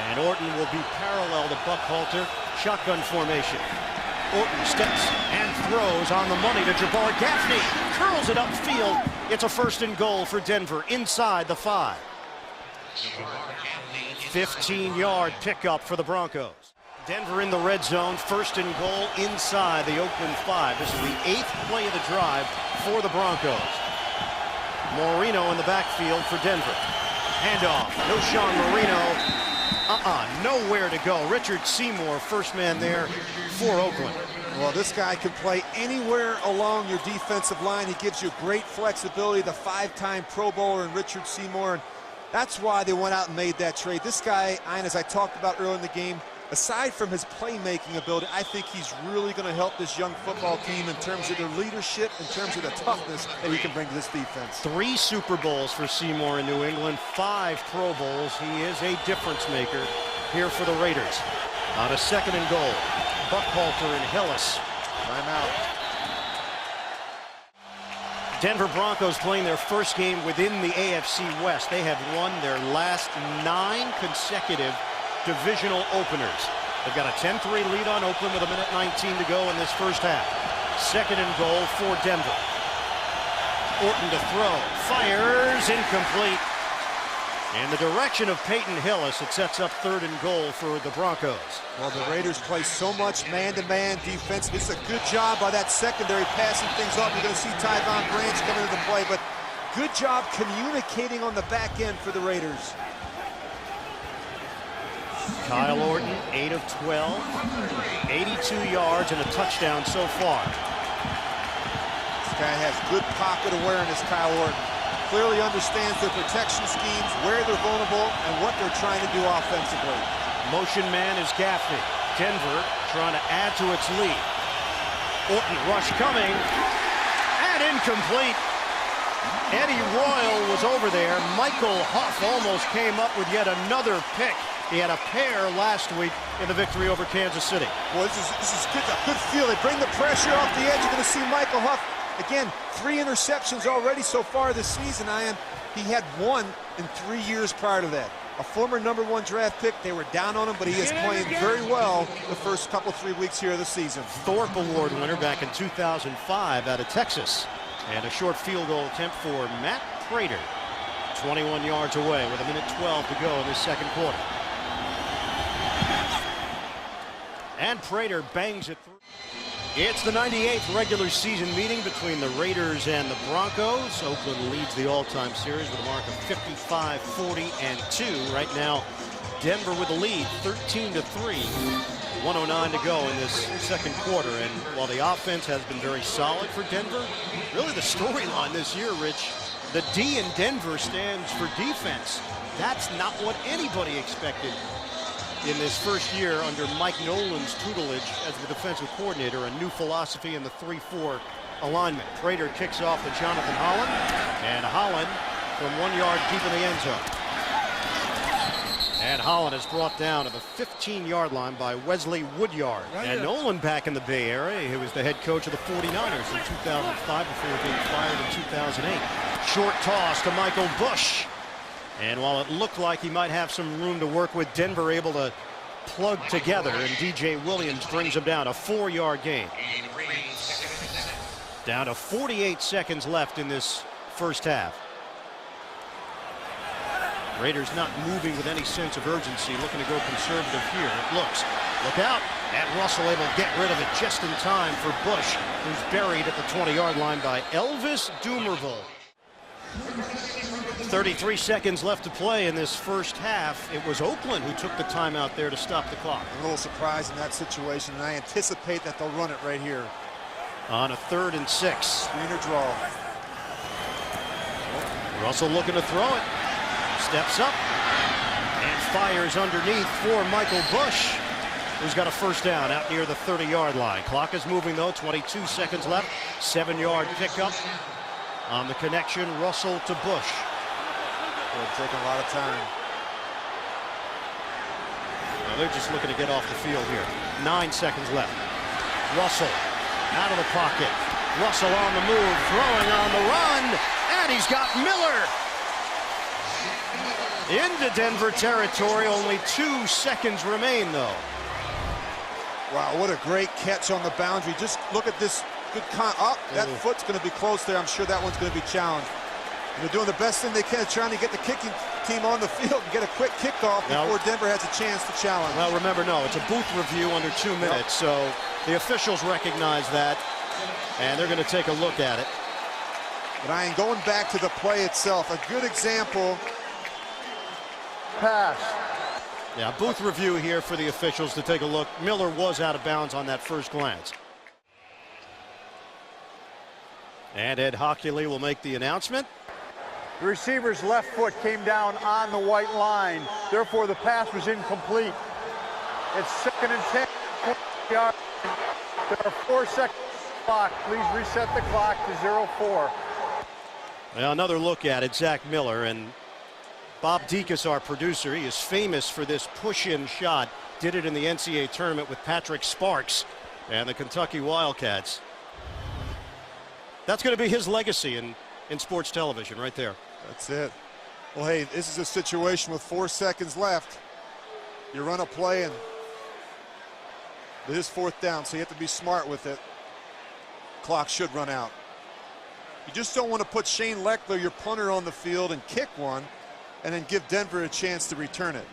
And Orton will be parallel to Buckhalter. Shotgun formation. Orton steps and throws on the money to Jabbar Gaffney. Curls it upfield. It's a 1st and goal for Denver inside the 5. 15-yard pickup for the Broncos. Denver in the red zone, 1st and goal inside the Oakland 5. This is the 8th play of the drive for the Broncos. Marino in the backfield for Denver. Handoff, no Sean Marino. Nowhere to go. Richard Seymour, first man there for Oakland. Well, this guy can play anywhere along your defensive line. He gives you great flexibility. The 5-time Pro Bowler in Richard Seymour. That's why they went out and made that trade. This guy, Ian, as I talked about earlier in the game, aside from his playmaking ability, I think he's really going to help this young football team in terms of their leadership, in terms of the toughness that he can bring to this defense. 3 Super Bowls for Seymour in New England, 5 Pro Bowls. He is a difference maker here for the Raiders. On a 2nd and goal, Buckhalter and Hillis. Timeout. Denver Broncos playing their first game within the AFC West. They have won their last 9 consecutive divisional openers. They've got a 10-3 lead on Oakland with 1:19 to go in this first half. 2nd and goal for Denver. Orton to throw. Fires. Incomplete. In the direction of Peyton Hillis, it sets up 3rd and goal for the Broncos. Well, the Raiders play so much man-to-man defense. It's a good job by that secondary passing things up. You're going to see Tyvon Branch come into the play, but good job communicating on the back end for the Raiders. Kyle Orton, 8 of 12, 82 yards and a touchdown so far. This guy has good pocket awareness, Kyle Orton. Clearly understands their protection schemes, where they're vulnerable, and what they're trying to do offensively. Motion man is Gaffney. Denver trying to add to its lead. Orton rush coming, and incomplete. Eddie Royal was over there. Michael Huff almost came up with yet another pick. He had a pair last week in the victory over Kansas City. Well, this is good, a good feel. They bring the pressure off the edge. You're going to see Michael Huff. Again, 3 interceptions already so far this season, Ian. He had 1 in 3 years prior to that. A former #1 draft pick. They were down on him, but he is playing very well the first 3 weeks here of the season. Thorpe Award winner back in 2005 out of Texas. And a short field goal attempt for Matt Prater. 21 yards away with 1:12 to go in this second quarter. And Prater bangs it through. It's the 98th regular season meeting between the Raiders and the Broncos. Oakland leads the all-time series with a mark of 55-40-2. Right now, Denver with the lead, 13-3. 1:09 to go in this second quarter. And while the offense has been very solid for Denver, really the storyline this year, Rich, the D in Denver stands for defense. That's not what anybody expected in this first year under Mike Nolan's tutelage as the defensive coordinator. A new philosophy in the 3-4 alignment. Prater kicks off to Jonathan Holland, and Holland from 1 yard deep in the end zone. And Holland is brought down to the 15-yard line by Wesley Woodyard. And Nolan back in the Bay Area. He was the head coach of the 49ers in 2005 before being fired in 2008. Short toss to Michael Bush. And while it looked like he might have some room to work with, Denver able to plug together, and DJ Williams brings him down a 4-yard gain. Down to 48 seconds left in this first half. Raiders not moving with any sense of urgency, looking to go conservative here. It looks. Look out. And Russell able to get rid of it just in time for Bush, who's buried at the 20-yard line by Elvis Dumervil. 33 seconds left to play in this first half. It was Oakland who took the timeout there to stop the clock. A little surprised in that situation, and I anticipate that they'll run it right here. On a 3rd and 6. Screen or draw. Russell looking to throw it. Steps up and fires underneath for Michael Bush, who's got a first down out near the 30-yard line. Clock is moving, though. 22 seconds left. 7-yard pickup on the connection. Russell to Bush. It's taking a lot of time. Well, they're just looking to get off the field here. 9 seconds left. Russell out of the pocket. Russell on the move, throwing on the run, and he's got Miller into Denver territory. Only 2 seconds remain, though. Wow, what a great catch on the boundary. Just look at this good that foot's going to be close there. I'm sure that one's going to be challenged. And they're doing the best thing they can, trying to get the kicking team on the field and get a quick kickoff before Denver has a chance to challenge. Well, remember, no, it's a booth review under 2 minutes, so the officials recognize that, and they're going to take a look at it. But I am going back to the play itself. A good example. Pass. Yeah, booth review here for the officials to take a look. Miller was out of bounds on that first glance. And Ed Hockley will make the announcement. The receiver's left foot came down on the white line. Therefore, the pass was incomplete. It's 2nd and 10. 20 yards. There are 4 seconds on the clock. Please reset the clock to 0-4. Well, another look at it, Zach Miller, and Bob Dekas, our producer, he is famous for this push-in shot. Did it in the NCAA tournament with Patrick Sparks and the Kentucky Wildcats. That's going to be his legacy in sports television right there. That's it. Well, hey, this is a situation with 4 seconds left. You run a play, and it is 4th down, so you have to be smart with it. Clock should run out. You just don't want to put Shane Leckler, your punter, on the field and kick one and then give Denver a chance to return it.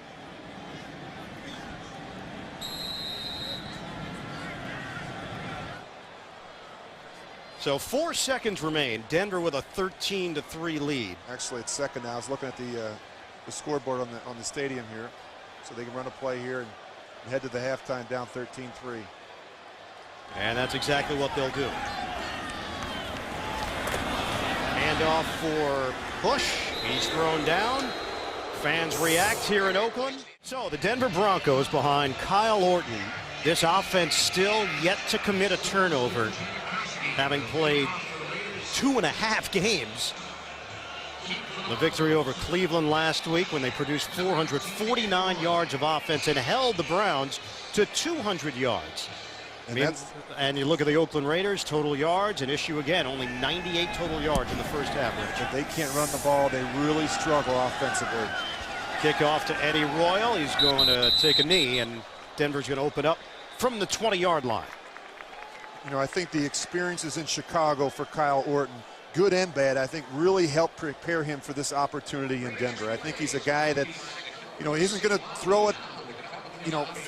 So 4 seconds remain. Denver with a 13-3 lead. Actually, it's 2nd now. I was looking at the scoreboard on the stadium here, so they can run a play here and head to the halftime down 13-3. And that's exactly what they'll do. Handoff for Bush. He's thrown down. Fans react here in Oakland. So the Denver Broncos behind Kyle Orton. This offense still yet to commit a turnover, having played 2.5 games. The victory over Cleveland last week when they produced 449 yards of offense and held the Browns to 200 yards. And you look at the Oakland Raiders, total yards, an issue again, only 98 total yards in the first half. If they can't run the ball, they really struggle offensively. Kickoff to Eddie Royal. He's going to take a knee, and Denver's going to open up from the 20-yard line. You know, I think the experiences in Chicago for Kyle Orton, good and bad, I think really helped prepare him for this opportunity in Denver. I think he's a guy that, you know, he isn't going to throw it,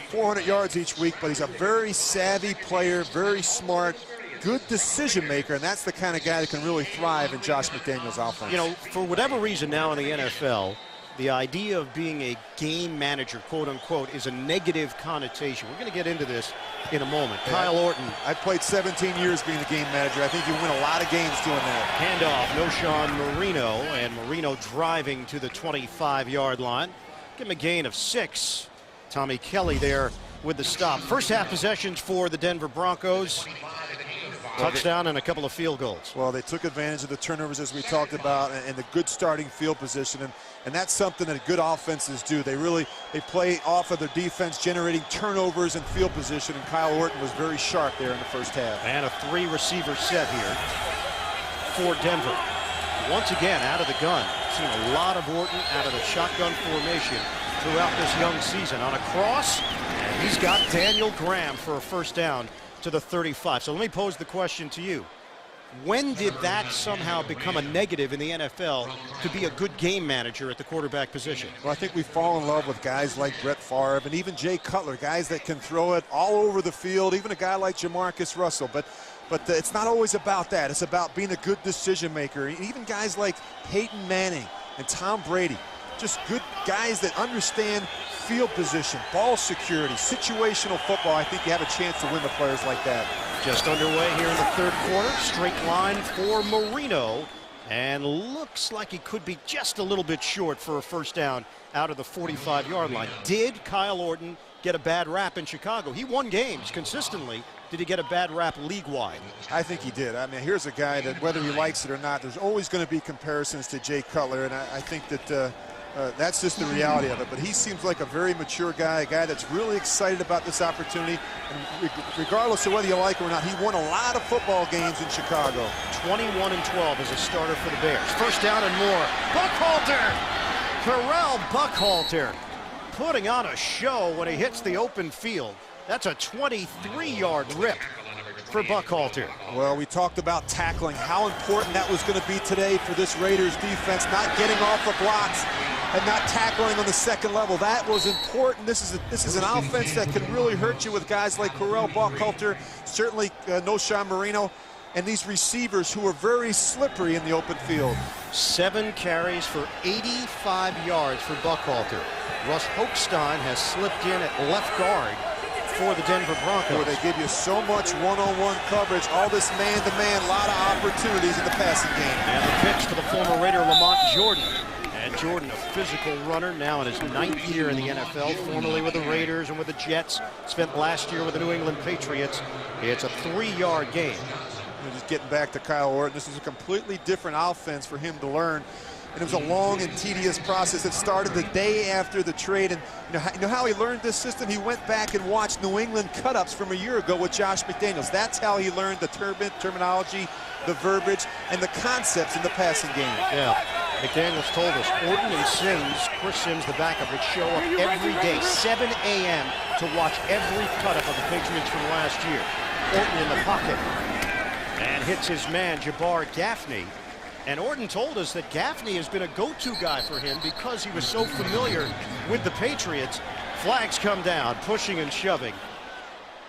400 yards each week, but he's a very savvy player, very smart, good decision maker, and that's the kind of guy that can really thrive in Josh McDaniels' offense. You know, for whatever reason now in the NFL, the idea of being a game manager, quote unquote, is a negative connotation. We're going to get into this in a moment. Yeah. Kyle Orton. I've played 17 years being a game manager. I think you win a lot of games doing that. Handoff, Noshawn Marino, and Marino driving to the 25-yard line. Give him a gain of 6. Tommy Kelly there with the stop. First half possessions for the Denver Broncos. Touchdown and a couple of field goals. Well, they took advantage of the turnovers as we talked about and the good starting field position. And that's something that good offenses do. They play off of their defense, generating turnovers and field position. And Kyle Orton was very sharp there in the first half. And a 3-receiver set here for Denver. Once again, out of the gun. Seen a lot of Orton out of the shotgun formation throughout this young season. On a cross, and he's got Daniel Graham for a first down to the 35. So let me pose the question to you. When did that somehow become a negative in the NFL to be a good game manager at the quarterback position? Well, I think we fall in love with guys like Brett Favre and even Jay Cutler, guys that can throw it all over the field, even a guy like Jamarcus Russell. But it's not always about that. It's about being a good decision maker. Even guys like Peyton Manning and Tom Brady, just good guys that understand field position, ball security, situational football. I think you have a chance to win with players like that. Just underway here in the third quarter. Straight line for Marino. And looks like he could be just a little bit short for a first down out of the 45-yard line. Did Kyle Orton get a bad rap in Chicago? He won games consistently. Did he get a bad rap league-wide? I think he did. I mean, here's a guy that whether he likes it or not, there's always going to be comparisons to Jay Cutler. And I think that that's just the reality of it. But he seems like a very mature guy, a guy that's really excited about this opportunity. And regardless of whether you like it or not, he won a lot of football games in Chicago. 21-12 as a starter for the Bears. First down and more. Buckhalter! Terrell Buckhalter putting on a show when he hits the open field. That's a 23-yard rip for Buckhalter. Well, we talked about tackling, how important that was going to be today for this Raiders defense, not getting off the blocks and not tackling on the second level. That was important. This is an offense that can really hurt you with guys like Terrell Buckhalter, certainly Noshawn Marino, and these receivers who are very slippery in the open field. 7 carries for 85 yards for Buckhalter. Russ Hochstein has slipped in at left guard for the Denver Broncos. Where they give you so much one-on-one coverage, all this man-to-man, a lot of opportunities in the passing game. And the pitch to the former Raider Lamont Jordan. And Jordan, a physical runner, now in his 9th year in the NFL, formerly with the Raiders and with the Jets, spent last year with the New England Patriots. It's a 3-yard gain. Just getting back to Kyle Orton, this is a completely different offense for him to learn. And it was a long and tedious process. It started the day after the trade. And you know how he learned this system? He went back and watched New England cut-ups from a year ago with Josh McDaniels. That's how he learned the terminology, the verbiage, and the concepts in the passing game. Yeah, McDaniels told us Orton and Sims, Chris Sims, the backup, would show up every day, 7 a.m. to watch every cut-up of the Patriots from last year. Orton in the pocket and hits his man, Jabbar Gaffney. And Orton told us that Gaffney has been a go-to guy for him because he was so familiar with the Patriots. Flags come down, pushing and shoving.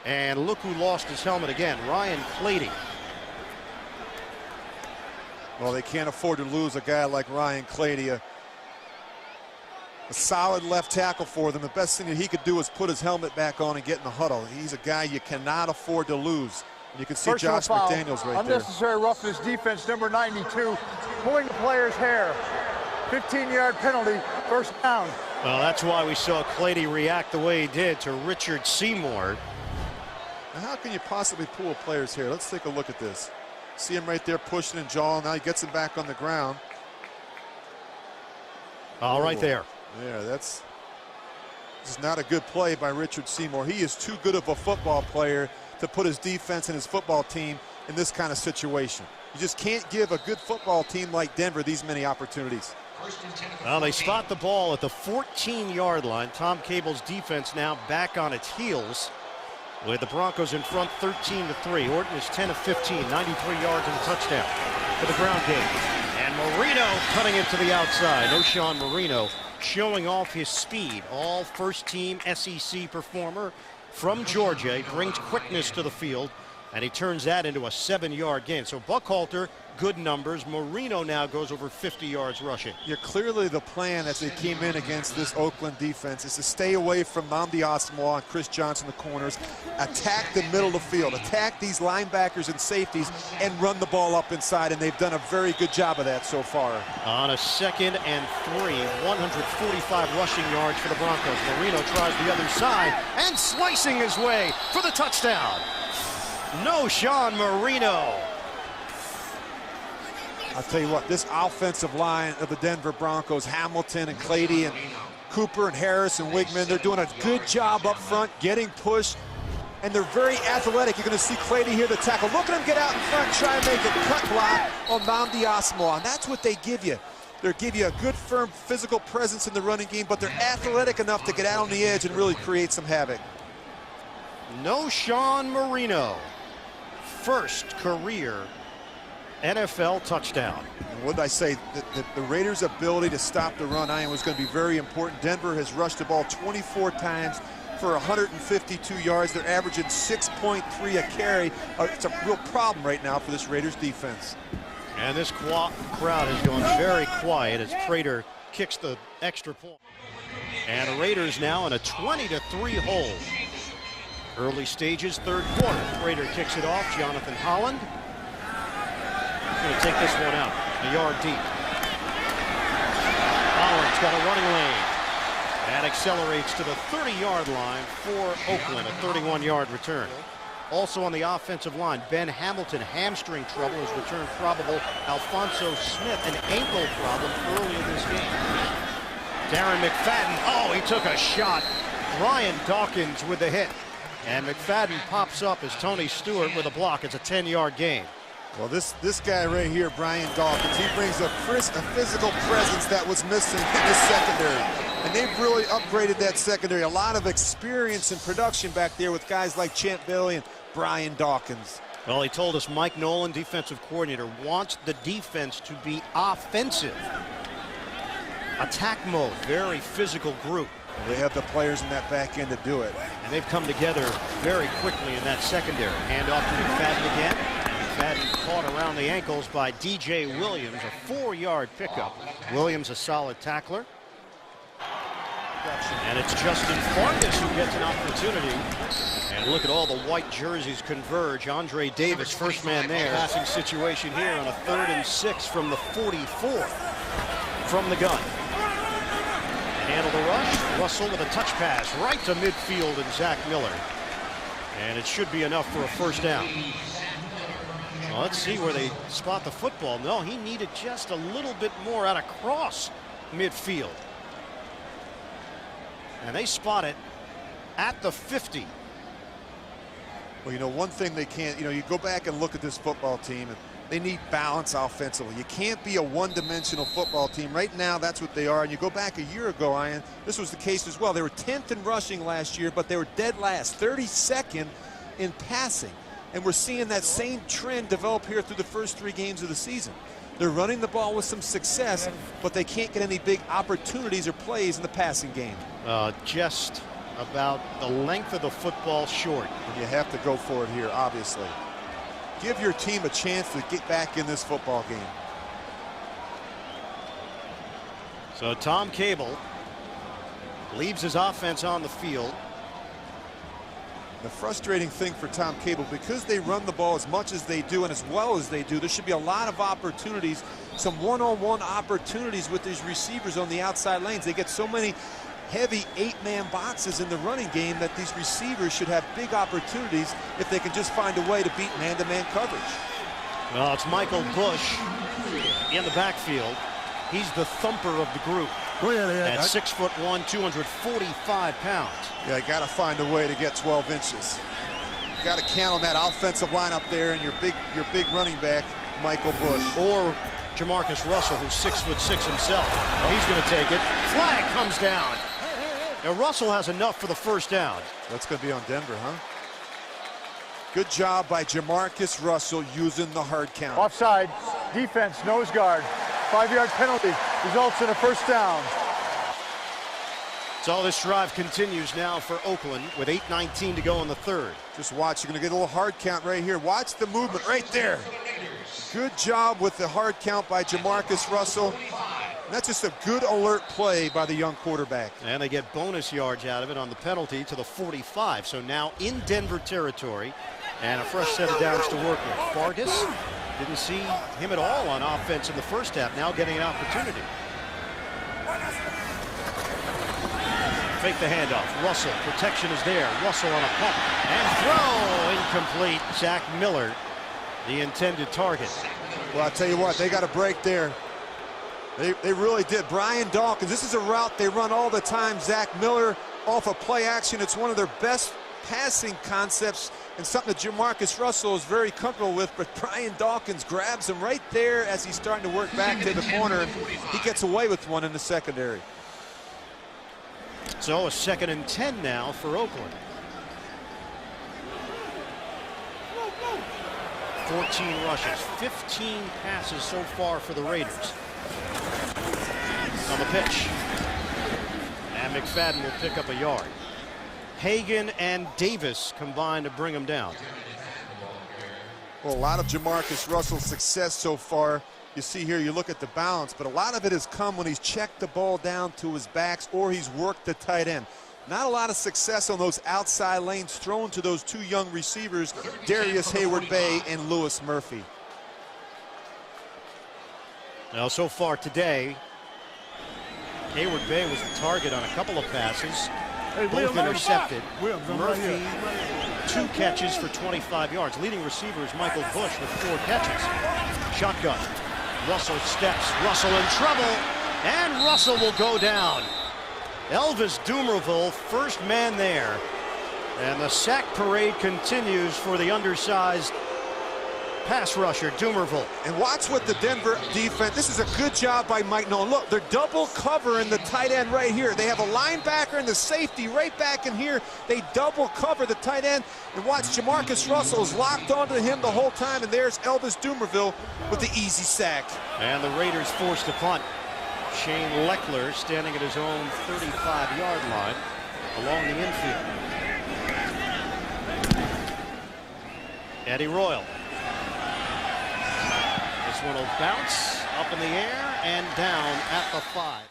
And look who lost his helmet again, Ryan Clady. Well, they can't afford to lose a guy like Ryan Clady, a solid left tackle for them. The best thing that he could do is put his helmet back on and get in the huddle. He's a guy you cannot afford to lose. You can see Personal Josh foul. McDaniels right Unnecessary roughness defense, number 92, pulling the player's hair. 15-yard penalty, first down. Well, that's why we saw Clady react the way he did to Richard Seymour. Now, how can you possibly pull a player's hair? Let's take a look at this. See him right there pushing and jawing. Now he gets him back on the ground. All right there. Yeah, this is not a good play by Richard Seymour. He is too good of a football player to put his defense and his football team in this kind of situation. You just can't give a good football team like Denver these many opportunities. Well, they spot the ball at the 14-yard line. Tom Cable's defense now back on its heels with the Broncos in front 13-3. Orton is 10 of 15, 93 yards and a touchdown for the ground game. And Marino cutting it to the outside. O'Shawn Marino showing off his speed. All first-team SEC performer from Georgia. He brings quickness to the field, and he turns that into a 7-yard gain. So Buckhalter, good numbers. Marino now goes over 50 yards rushing. Yeah, clearly the plan as they came in against this Oakland defense is to stay away from Nnamdi Asomugha and Chris Johnson, the corners, attack the middle of the field, attack these linebackers and safeties, and run the ball up inside, and they've done a very good job of that so far. On a 2nd and 3, 145 rushing yards for the Broncos. Marino tries the other side and slicing his way for the touchdown. O'Shawn Marino. I'll tell you what, this offensive line of the Denver Broncos, Hamilton and Clady and Cooper and Harris and Wigman, they're doing a good job up front, getting pushed, and they're very athletic. You're going to see Clady here to tackle. Look at him get out in front and try and make a cut block on Nnamdi Asomugha, and that's what they give you. They give you a good, firm, physical presence in the running game, but they're athletic enough to get out on the edge and really create some havoc. O'Shawn Marino, first career NFL touchdown. And what did I say? The Raiders' ability to stop the run, was going to be very important. Denver has rushed the ball 24 times for 152 yards. They're averaging 6.3 a carry. It's a real problem right now for this Raiders defense. And this crowd has gone very quiet as Prater kicks the extra point. And the Raiders now in a 20-3 hole. Early stages, third quarter. Prater kicks it off. Jonathan Holland going to take this one out, a yard deep. Holland's got a running lane and accelerates to the 30-yard line for Oakland, a 31-yard return. Also on the offensive line, Ben Hamilton, hamstring trouble, is returned probable. Alfonso Smith, an ankle problem early in this game. Darren McFadden, he took a shot. Brian Dawkins with the hit. And McFadden pops up as Tony Stewart with a block. It's a 10-yard gain. Well, this guy right here, Brian Dawkins, he brings a physical presence that was missing in the secondary. And they've really upgraded that secondary. A lot of experience and production back there with guys like Champ Bailey and Brian Dawkins. Well, he told us Mike Nolan, defensive coordinator, wants the defense to be offensive. Attack mode, very physical group. They have the players in that back end to do it. And they've come together very quickly in that secondary. Hand off to McFadden again. McFadden caught around the ankles by DJ Williams, a 4-yard pickup. Williams, a solid tackler. And it's Justin Farkas who gets an opportunity. And look at all the white jerseys converge. Andre Davis, first man there. Passing situation here on a 3rd and 6 from the 44. from the gun. Handle the rush. Russell with a touch pass right to midfield and Zach Miller. And it should be enough for a first down. Well, let's see where they spot the football. No, he needed just a little bit more out across midfield. And they spot it at the 50. Well, you know, one thing they can't, you go go back and look at this football team, and they need balance offensively. You can't be a one-dimensional football team. Right now, that's what they are. And you go back a year ago, Ian, this was the case as well. They were 10th in rushing last year, but they were dead last, 32nd in passing. And we're seeing that same trend develop here through the first 3 games of the season. They're running the ball with some success, but they can't get any big opportunities or plays in the passing game. Just about the length of the football short. And you have to go for it here, obviously. Give your team a chance to get back in this football game. So Tom Cable leaves his offense on the field. The frustrating thing for Tom Cable, because they run the ball as much as they do and as well as they do, there should be a lot of opportunities, some one-on-one opportunities with these receivers on the outside lanes. They get so many heavy 8-man boxes in the running game that these receivers should have big opportunities if they can just find a way to beat man-to-man coverage. Well, it's Michael Bush in the backfield. He's the thumper of the group. At 6'1", 245 pounds. Yeah, you got to find a way to get 12 inches. You got to count on that offensive line up there and your big running back, Michael Bush. Or Jamarcus Russell, who's 6'6" himself. Oh, he's going to take it. Flag comes down. Now Russell has enough for the first down. That's going to be on Denver, huh? Good job by Jamarcus Russell using the hard count. Offside. Defense, nose guard. 5-yard penalty. Results in a first down. So this drive continues now for Oakland with 8:19 to go in the third. Just watch. You're going to get a little hard count right here. Watch the movement right there. Good job with the hard count by Jamarcus Russell. And that's just a good alert play by the young quarterback. And they get bonus yards out of it on the penalty to the 45. So now in Denver territory and a fresh set of downs to work with. Vargas didn't see him at all on offense in the first half, now getting an opportunity. Fake the handoff. Russell, protection is there. Russell on a pump and throw, incomplete. Zach Miller, the intended target. Well, I'll tell you what, they got a break there. They really did. Brian Dawkins, this is a route they run all the time. Zach Miller off of play action. It's one of their best passing concepts and something that Jamarcus Russell is very comfortable with, but Brian Dawkins grabs him right there as he's starting to work back to the corner. He gets away with one in the secondary. So a 2nd and 10 now for Oakland. 14 rushes, 15 passes so far for the Raiders. On the pitch. And McFadden will pick up a yard. Hagan and Davis combine to bring him down. Well, a lot of Jamarcus Russell's success so far. You see here, you look at the balance, but a lot of it has come when he's checked the ball down to his backs or he's worked the tight end. Not a lot of success on those outside lanes thrown to those 2 young receivers, Darius Hayward-Bay and Lewis Murphy. Now, so far today, Hayward-Bay was the target on a couple of passes. Both intercepted. Murphy, 2 catches for 25 yards. Leading receiver is Michael Bush with 4 catches. Shotgun. Russell steps. Russell in trouble. And Russell will go down. Elvis Dumervil, first man there. And the sack parade continues for the undersized pass rusher, Dumervil. And watch what the Denver defense, this is a good job by Mike Nolan. Look, they're double covering the tight end right here. They have a linebacker and the safety right back in here. They double cover the tight end. And watch, Jamarcus Russell is locked onto him the whole time, and there's Elvis Dumervil with the easy sack. And the Raiders forced a punt. Shane Leckler standing at his own 35-yard line along the infield. Eddie Royal. This one will bounce up in the air and down at the 5.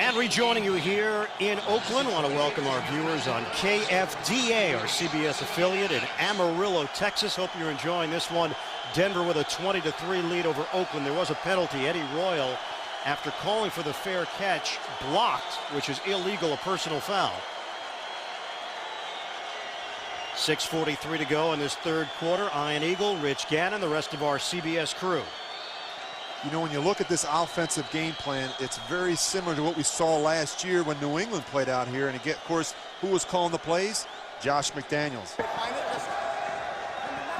And rejoining you here in Oakland, want to welcome our viewers on KFDA, our CBS affiliate in Amarillo, Texas. Hope you're enjoying this one. Denver with a 20-3 lead over Oakland. There was a penalty. Eddie Royal, after calling for the fair catch, blocked, which is illegal, a personal foul. 6:43 to go in this third quarter. Ian Eagle, Rich Gannon, the rest of our CBS crew. You know, when you look at this offensive game plan, it's very similar to what we saw last year when New England played out here. And again, of course, who was calling the plays? Josh McDaniels.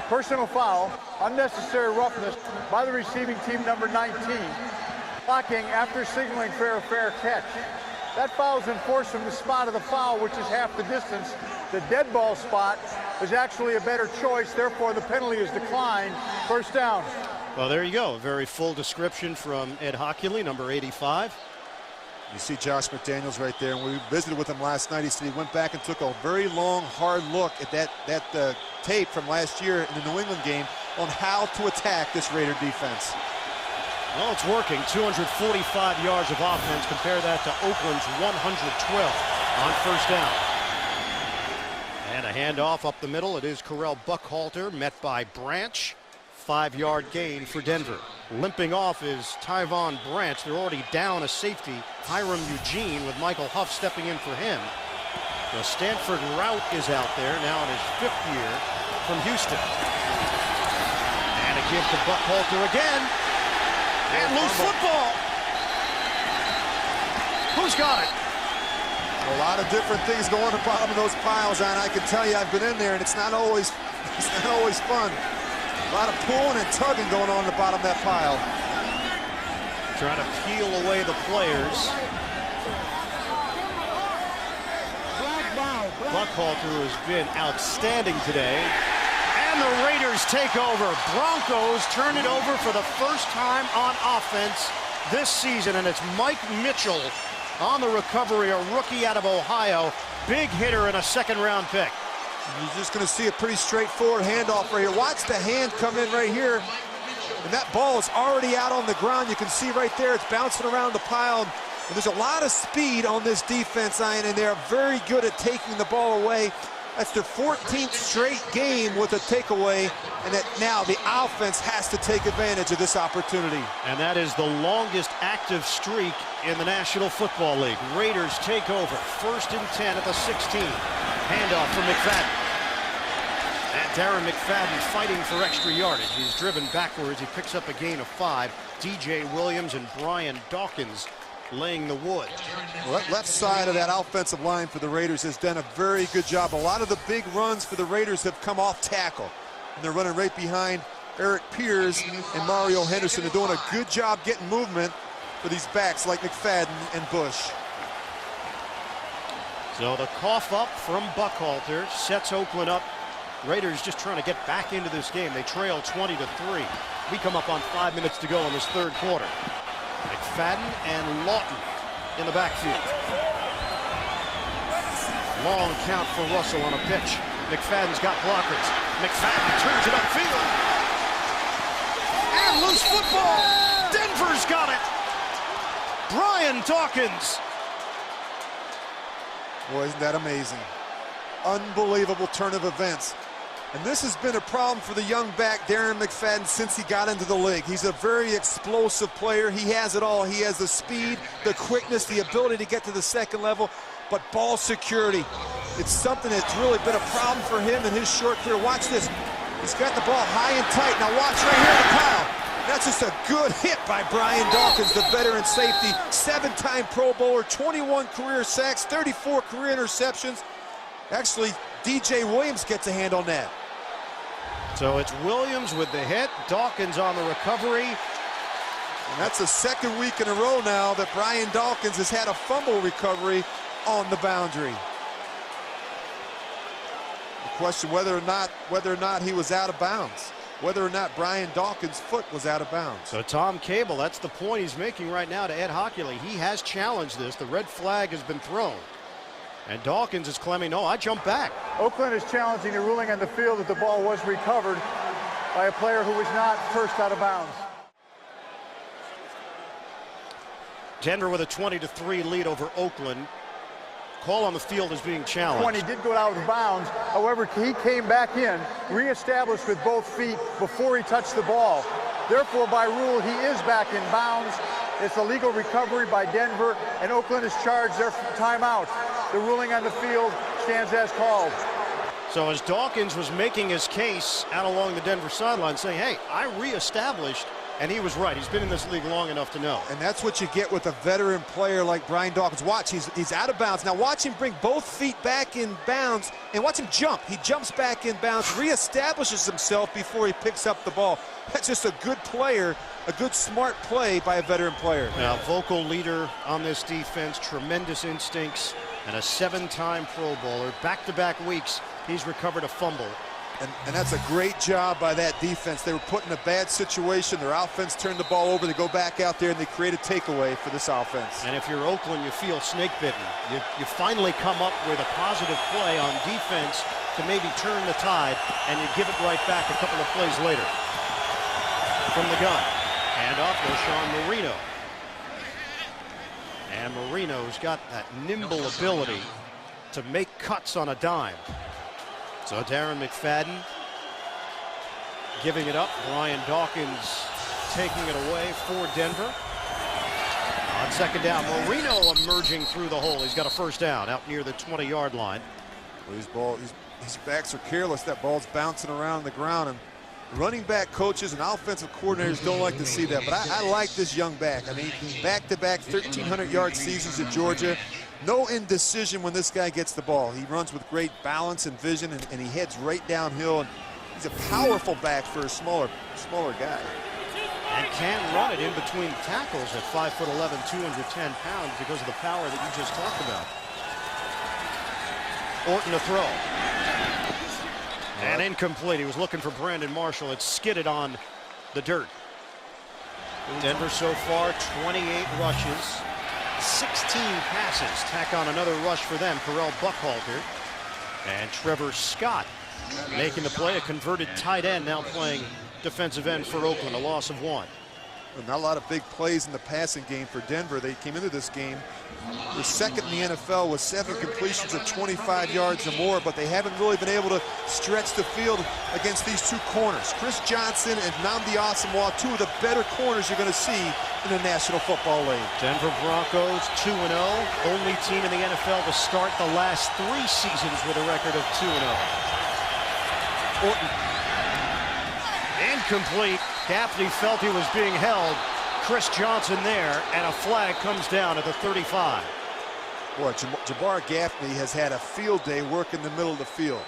Personal foul, unnecessary roughness by the receiving team, number 19, blocking after signaling fair catch. That foul is enforced from the spot of the foul, which is half the distance. The dead ball spot is actually a better choice, therefore the penalty is declined. First down. Well, there you go. A very full description from Ed Hockley, number 85. You see Josh McDaniels right there, and we visited with him last night. He said he went back and took a very long, hard look at that tape from last year in the New England game on how to attack this Raider defense. Well, it's working. 245 yards of offense. Compare that to Oakland's 112 on first down. And a handoff up the middle. It is Correll Buckhalter, met by Branch. 5-yard gain for Denver. Limping off is Tyvon Branch. They're already down a safety, Hiram Eugene, with Michael Huff stepping in for him. The Stanford route is out there now in his 5th year from Houston. And a give to Buckhalter again. And loose football. Who's got it? A lot of different things going on the bottom of those piles, and I can tell you I've been in there, and it's not always fun. A lot of pulling and tugging going on at the bottom of that pile. Trying to peel away the players. Buckhalter has been outstanding today. And the Raiders take over. Broncos turn it over for the first time on offense this season. And it's Mike Mitchell on the recovery, a rookie out of Ohio. Big hitter and a second-round pick. You're just going to see a pretty straightforward handoff right here. Watch the hand come in right here. And that ball is already out on the ground. You can see right there it's bouncing around the pile. And there's a lot of speed on this defense, Ian, and they're very good at taking the ball away. That's their 14th straight game with a takeaway. And that now the offense has to take advantage of this opportunity. And that is the longest active streak in the National Football League. Raiders take over. 1st and 10 at the 16. Handoff from McFadden. And Darren McFadden fighting for extra yardage. He's driven backwards. He picks up a gain of 5. DJ Williams and Brian Dawkins laying the wood. Well, that left side of that offensive line for the Raiders has done a very good job. A lot of the big runs for the Raiders have come off tackle. And they're running right behind Eric Piers and Mario Henderson. They're doing a good job getting movement for these backs like McFadden and Bush. So the cough up from Buckhalter sets Oakland up. Raiders just trying to get back into this game. They trail 20-3. We come up on 5 minutes to go in this third quarter. McFadden and Lawton in the backfield. Long count for Russell on a pitch. McFadden's got blockers. McFadden turns it upfield. And loose football. Denver's got it. Brian Dawkins. Boy, isn't that amazing? Unbelievable turn of events. And this has been a problem for the young back, Darren McFadden, since he got into the league. He's a very explosive player. He has it all. He has the speed, the quickness, the ability to get to the second level, but ball security. It's something that's really been a problem for him in his short career. Watch this. He's got the ball high and tight. Now watch right here in the pile. That's just a good hit by Brian Dawkins, the veteran safety. 7-time Pro Bowler, 21 career sacks, 34 career interceptions. Actually, DJ Williams gets a hand on that. So it's Williams with the hit, Dawkins on the recovery. And that's the second week in a row now that Brian Dawkins has had a fumble recovery on the boundary. The question whether or not he was out of bounds, whether or not Brian Dawkins' foot was out of bounds. So Tom Cable, that's the point he's making right now to Ed Hockley. He has challenged this. The red flag has been thrown. And Dawkins is claiming, no, I jumped back. Oakland is challenging the ruling on the field that the ball was recovered by a player who was not first out of bounds. Denver with a 20-3 lead over Oakland. Call on the field is being challenged. 20 did go out of bounds. However, he came back in, reestablished with both feet before he touched the ball. Therefore, by rule, he is back in bounds. It's a legal recovery by Denver, and Oakland is charged their timeout. The ruling on the field stands as called. So as Dawkins was making his case out along the Denver sideline saying, hey, I reestablished, and he was right. He's been in this league long enough to know. And that's what you get with a veteran player like Brian Dawkins. Watch, he's out of bounds. Now watch him bring both feet back in bounds, and watch him jump. He jumps back in bounds, reestablishes himself before he picks up the ball. That's just a good player, a good smart play by a veteran player. Now, vocal leader on this defense, tremendous instincts, and a 7-time Pro Bowler. Back-to-back weeks, he's recovered a fumble. And that's a great job by that defense. They were put in a bad situation. Their offense turned the ball over. They go back out there and they create a takeaway for this offense. And if you're Oakland, you feel snake bitten. You finally come up with a positive play on defense to maybe turn the tide, and you give it right back a couple of plays later. From the gun, hand off to Sean Marino. And Marino's got that nimble ability to make cuts on a dime. So Darren McFadden giving it up. Brian Dawkins taking it away for Denver. On second down, Marino emerging through the hole. He's got a first down out near the 20-yard line. Well, his backs are careless. That ball's bouncing around the ground, and running back coaches and offensive coordinators don't like to see that, but I like this young back. I mean, back-to-back 1,300-yard seasons at Georgia. No indecision when this guy gets the ball. He runs with great balance and vision, and he heads right downhill. And he's a powerful back for a smaller guy. And can run it in between tackles at 5'11", 210 pounds because of the power that you just talked about. Orton to throw. And incomplete. He was looking for Brandon Marshall. It skidded on the dirt. Denver so far, 28 rushes, 16 passes. Tack on another rush for them. Perel Buckhalter and Trevor Scott making the play. A converted tight end now playing defensive end for Oakland. A loss of 1. Not a lot of big plays in the passing game for Denver. They came into this game, they're second in the NFL with 7 completions of 25 yards or more, but they haven't really been able to stretch the field against these two corners. Chris Johnson and Nnamdi Asomugha, 2 of the better corners you're going to see in the National Football League. Denver Broncos 2-0, only team in the NFL to start the last 3 seasons with a record of 2-0. Orton. Incomplete. Gaffney felt he was being held. Chris Johnson there, and a flag comes down at the 35. Boy, Jabbar Gaffney has had a field day working the middle of the field.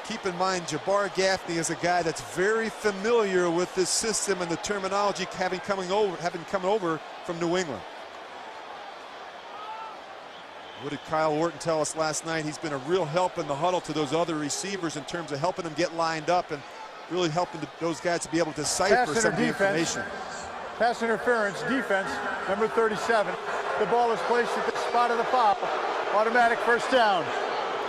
Keep in mind, Jabbar Gaffney is a guy that's very familiar with this system and the terminology, having come over from New England. What did Kyle Orton tell us last night? He's been a real help in the huddle to those other receivers in terms of helping them get lined up and really helping those guys to be able to decipher some of the information. Pass interference, defense, number 37. The ball is placed at the spot of the foul. Automatic first down.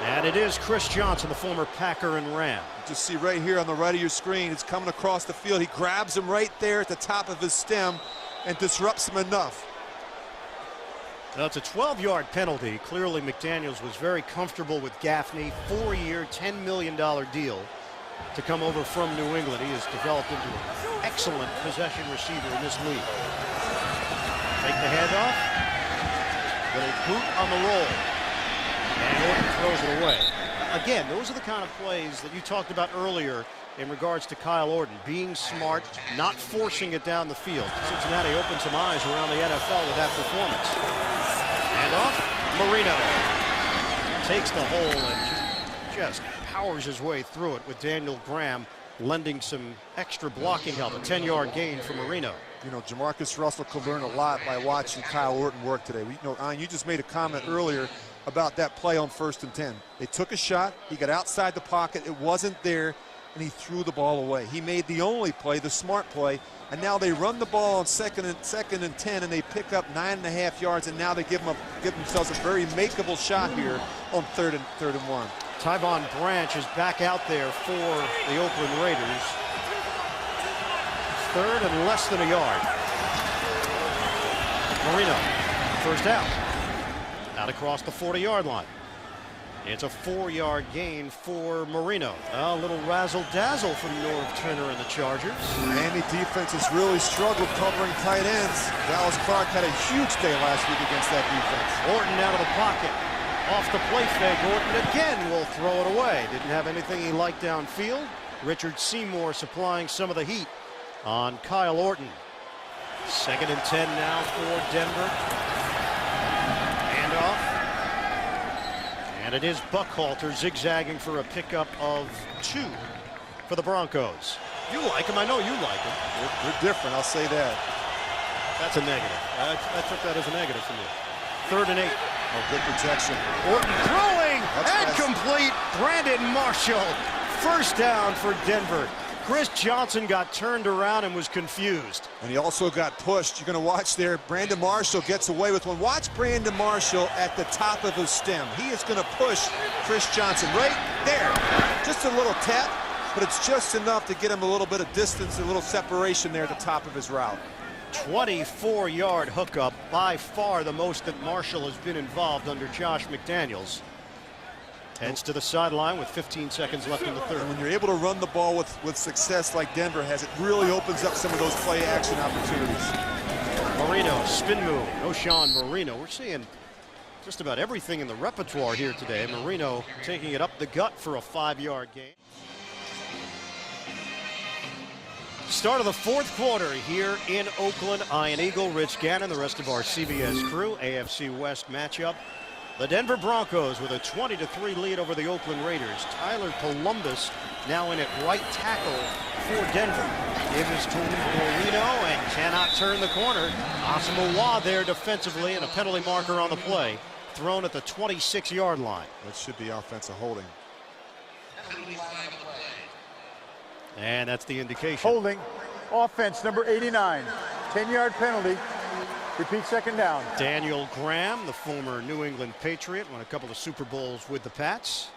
And it is Chris Johnson, the former Packer and Ram. You just see right here on the right of your screen, it's coming across the field. He grabs him right there at the top of his stem and disrupts him enough. Now, it's a 12-yard penalty. Clearly, McDaniels was very comfortable with Gaffney. 4-year, $10 million deal to come over from New England. He has developed into an excellent possession receiver in this league. Take the handoff. Little boot on the roll. And Orton throws it away. Again, those are the kind of plays that you talked about earlier in regards to Kyle Orton. Being smart, not forcing it down the field. Cincinnati opened some eyes around the NFL with that performance. Handoff. Marino takes the hole and just powers his way through it with Daniel Graham lending some extra blocking help. A 10-yard gain for Marino. You know, Jamarcus Russell could learn a lot by watching Kyle Orton work today. You just made a comment earlier about that play on 1st and 10. They took a shot, he got outside the pocket, it wasn't there, and he threw the ball away. He made the only play, the smart play, and now they run the ball on second and 10, and they pick up 9.5 yards, and now they give themselves a very makeable shot here on third and 1. Tyvon Branch is back out there for the Oakland Raiders. 3rd and less than a yard. Marino, first down. Out across the 40-yard line. It's a 4-yard gain for Marino. A little razzle-dazzle from Norv Turner and the Chargers. Miami defense has really struggled covering tight ends. Dallas Clark had a huge day last week against that defense. Orton out of the pocket. Off the play fake, Orton again will throw it away. Didn't have anything he liked downfield. Richard Seymour supplying some of the heat on Kyle Orton. 2nd and 10 now for Denver. Handoff. And it is Buckhalter zigzagging for a pickup of 2 for the Broncos. You like him. I know you like him. They're different, I'll say that. That's a negative. I took that as a negative from you. 3rd and 8. Oh, good protection. Orton throwing and nice. Complete. Brandon Marshall. First down for Denver. Chris Johnson got turned around and was confused. And he also got pushed. You're going to watch there. Brandon Marshall gets away with one. Watch Brandon Marshall at the top of his stem. He is going to push Chris Johnson right there. Just a little tap, but it's just enough to get him a little bit of distance, a little separation there at the top of his route. 24-yard hookup, by far the most that Marshall has been involved under Josh McDaniels. Heads to the sideline with 15 seconds left in the 3rd. And when you're able to run the ball with success like Denver has, it really opens up some of those play action opportunities. Marino, spin move. O'Shawn Marino. We're seeing just about everything in the repertoire here today. Marino taking it up the gut for a 5-yard gain. Start of the 4th quarter here in Oakland. Ian Eagle, Rich Gannon, the rest of our CBS crew. AFC West matchup. The Denver Broncos with a 20-3 lead over the Oakland Raiders. Tyler Columbus now in at right tackle for Denver. Give is to Marino and cannot turn the corner. Asamoah there defensively and a penalty marker on the play. Thrown at the 26-yard line. That should be offensive holding. And that's the indication. Holding. Offense number 89. 10-yard penalty. Repeat, 2nd down. Daniel Graham, the former New England Patriot, won a couple of Super Bowls with the Pats.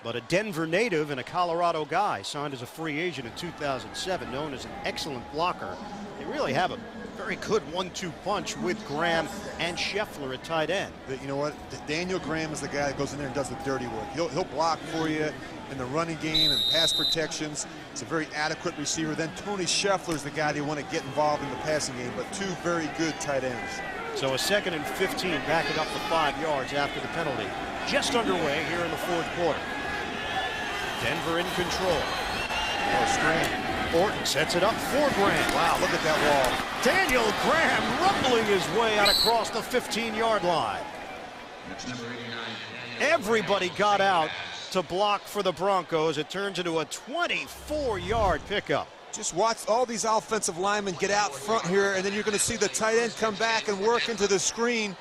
But a Denver native and a Colorado guy, signed as a free agent in 2007, known as an excellent blocker. They really have a very good 1-2 punch with Graham and Scheffler at tight end. You know what? Daniel Graham is the guy that goes in there and does the dirty work. He'll block for you in the running game and pass protections. It's a very adequate receiver. Then Tony Scheffler is the guy they want to get involved in the passing game, but 2 very good tight ends. So a 2nd and 15, backing up the 5 yards after the penalty. Just underway here in the 4th quarter. Denver in control. Screen. Orton sets it up for Graham. Wow, look at that wall. Daniel Graham rumbling his way out across the 15-yard line. Everybody got out to block for the Broncos. It turns into a 24-yard pickup. Just watch all these offensive linemen get out front here, and then you're going to see the tight end come back and work into the screen.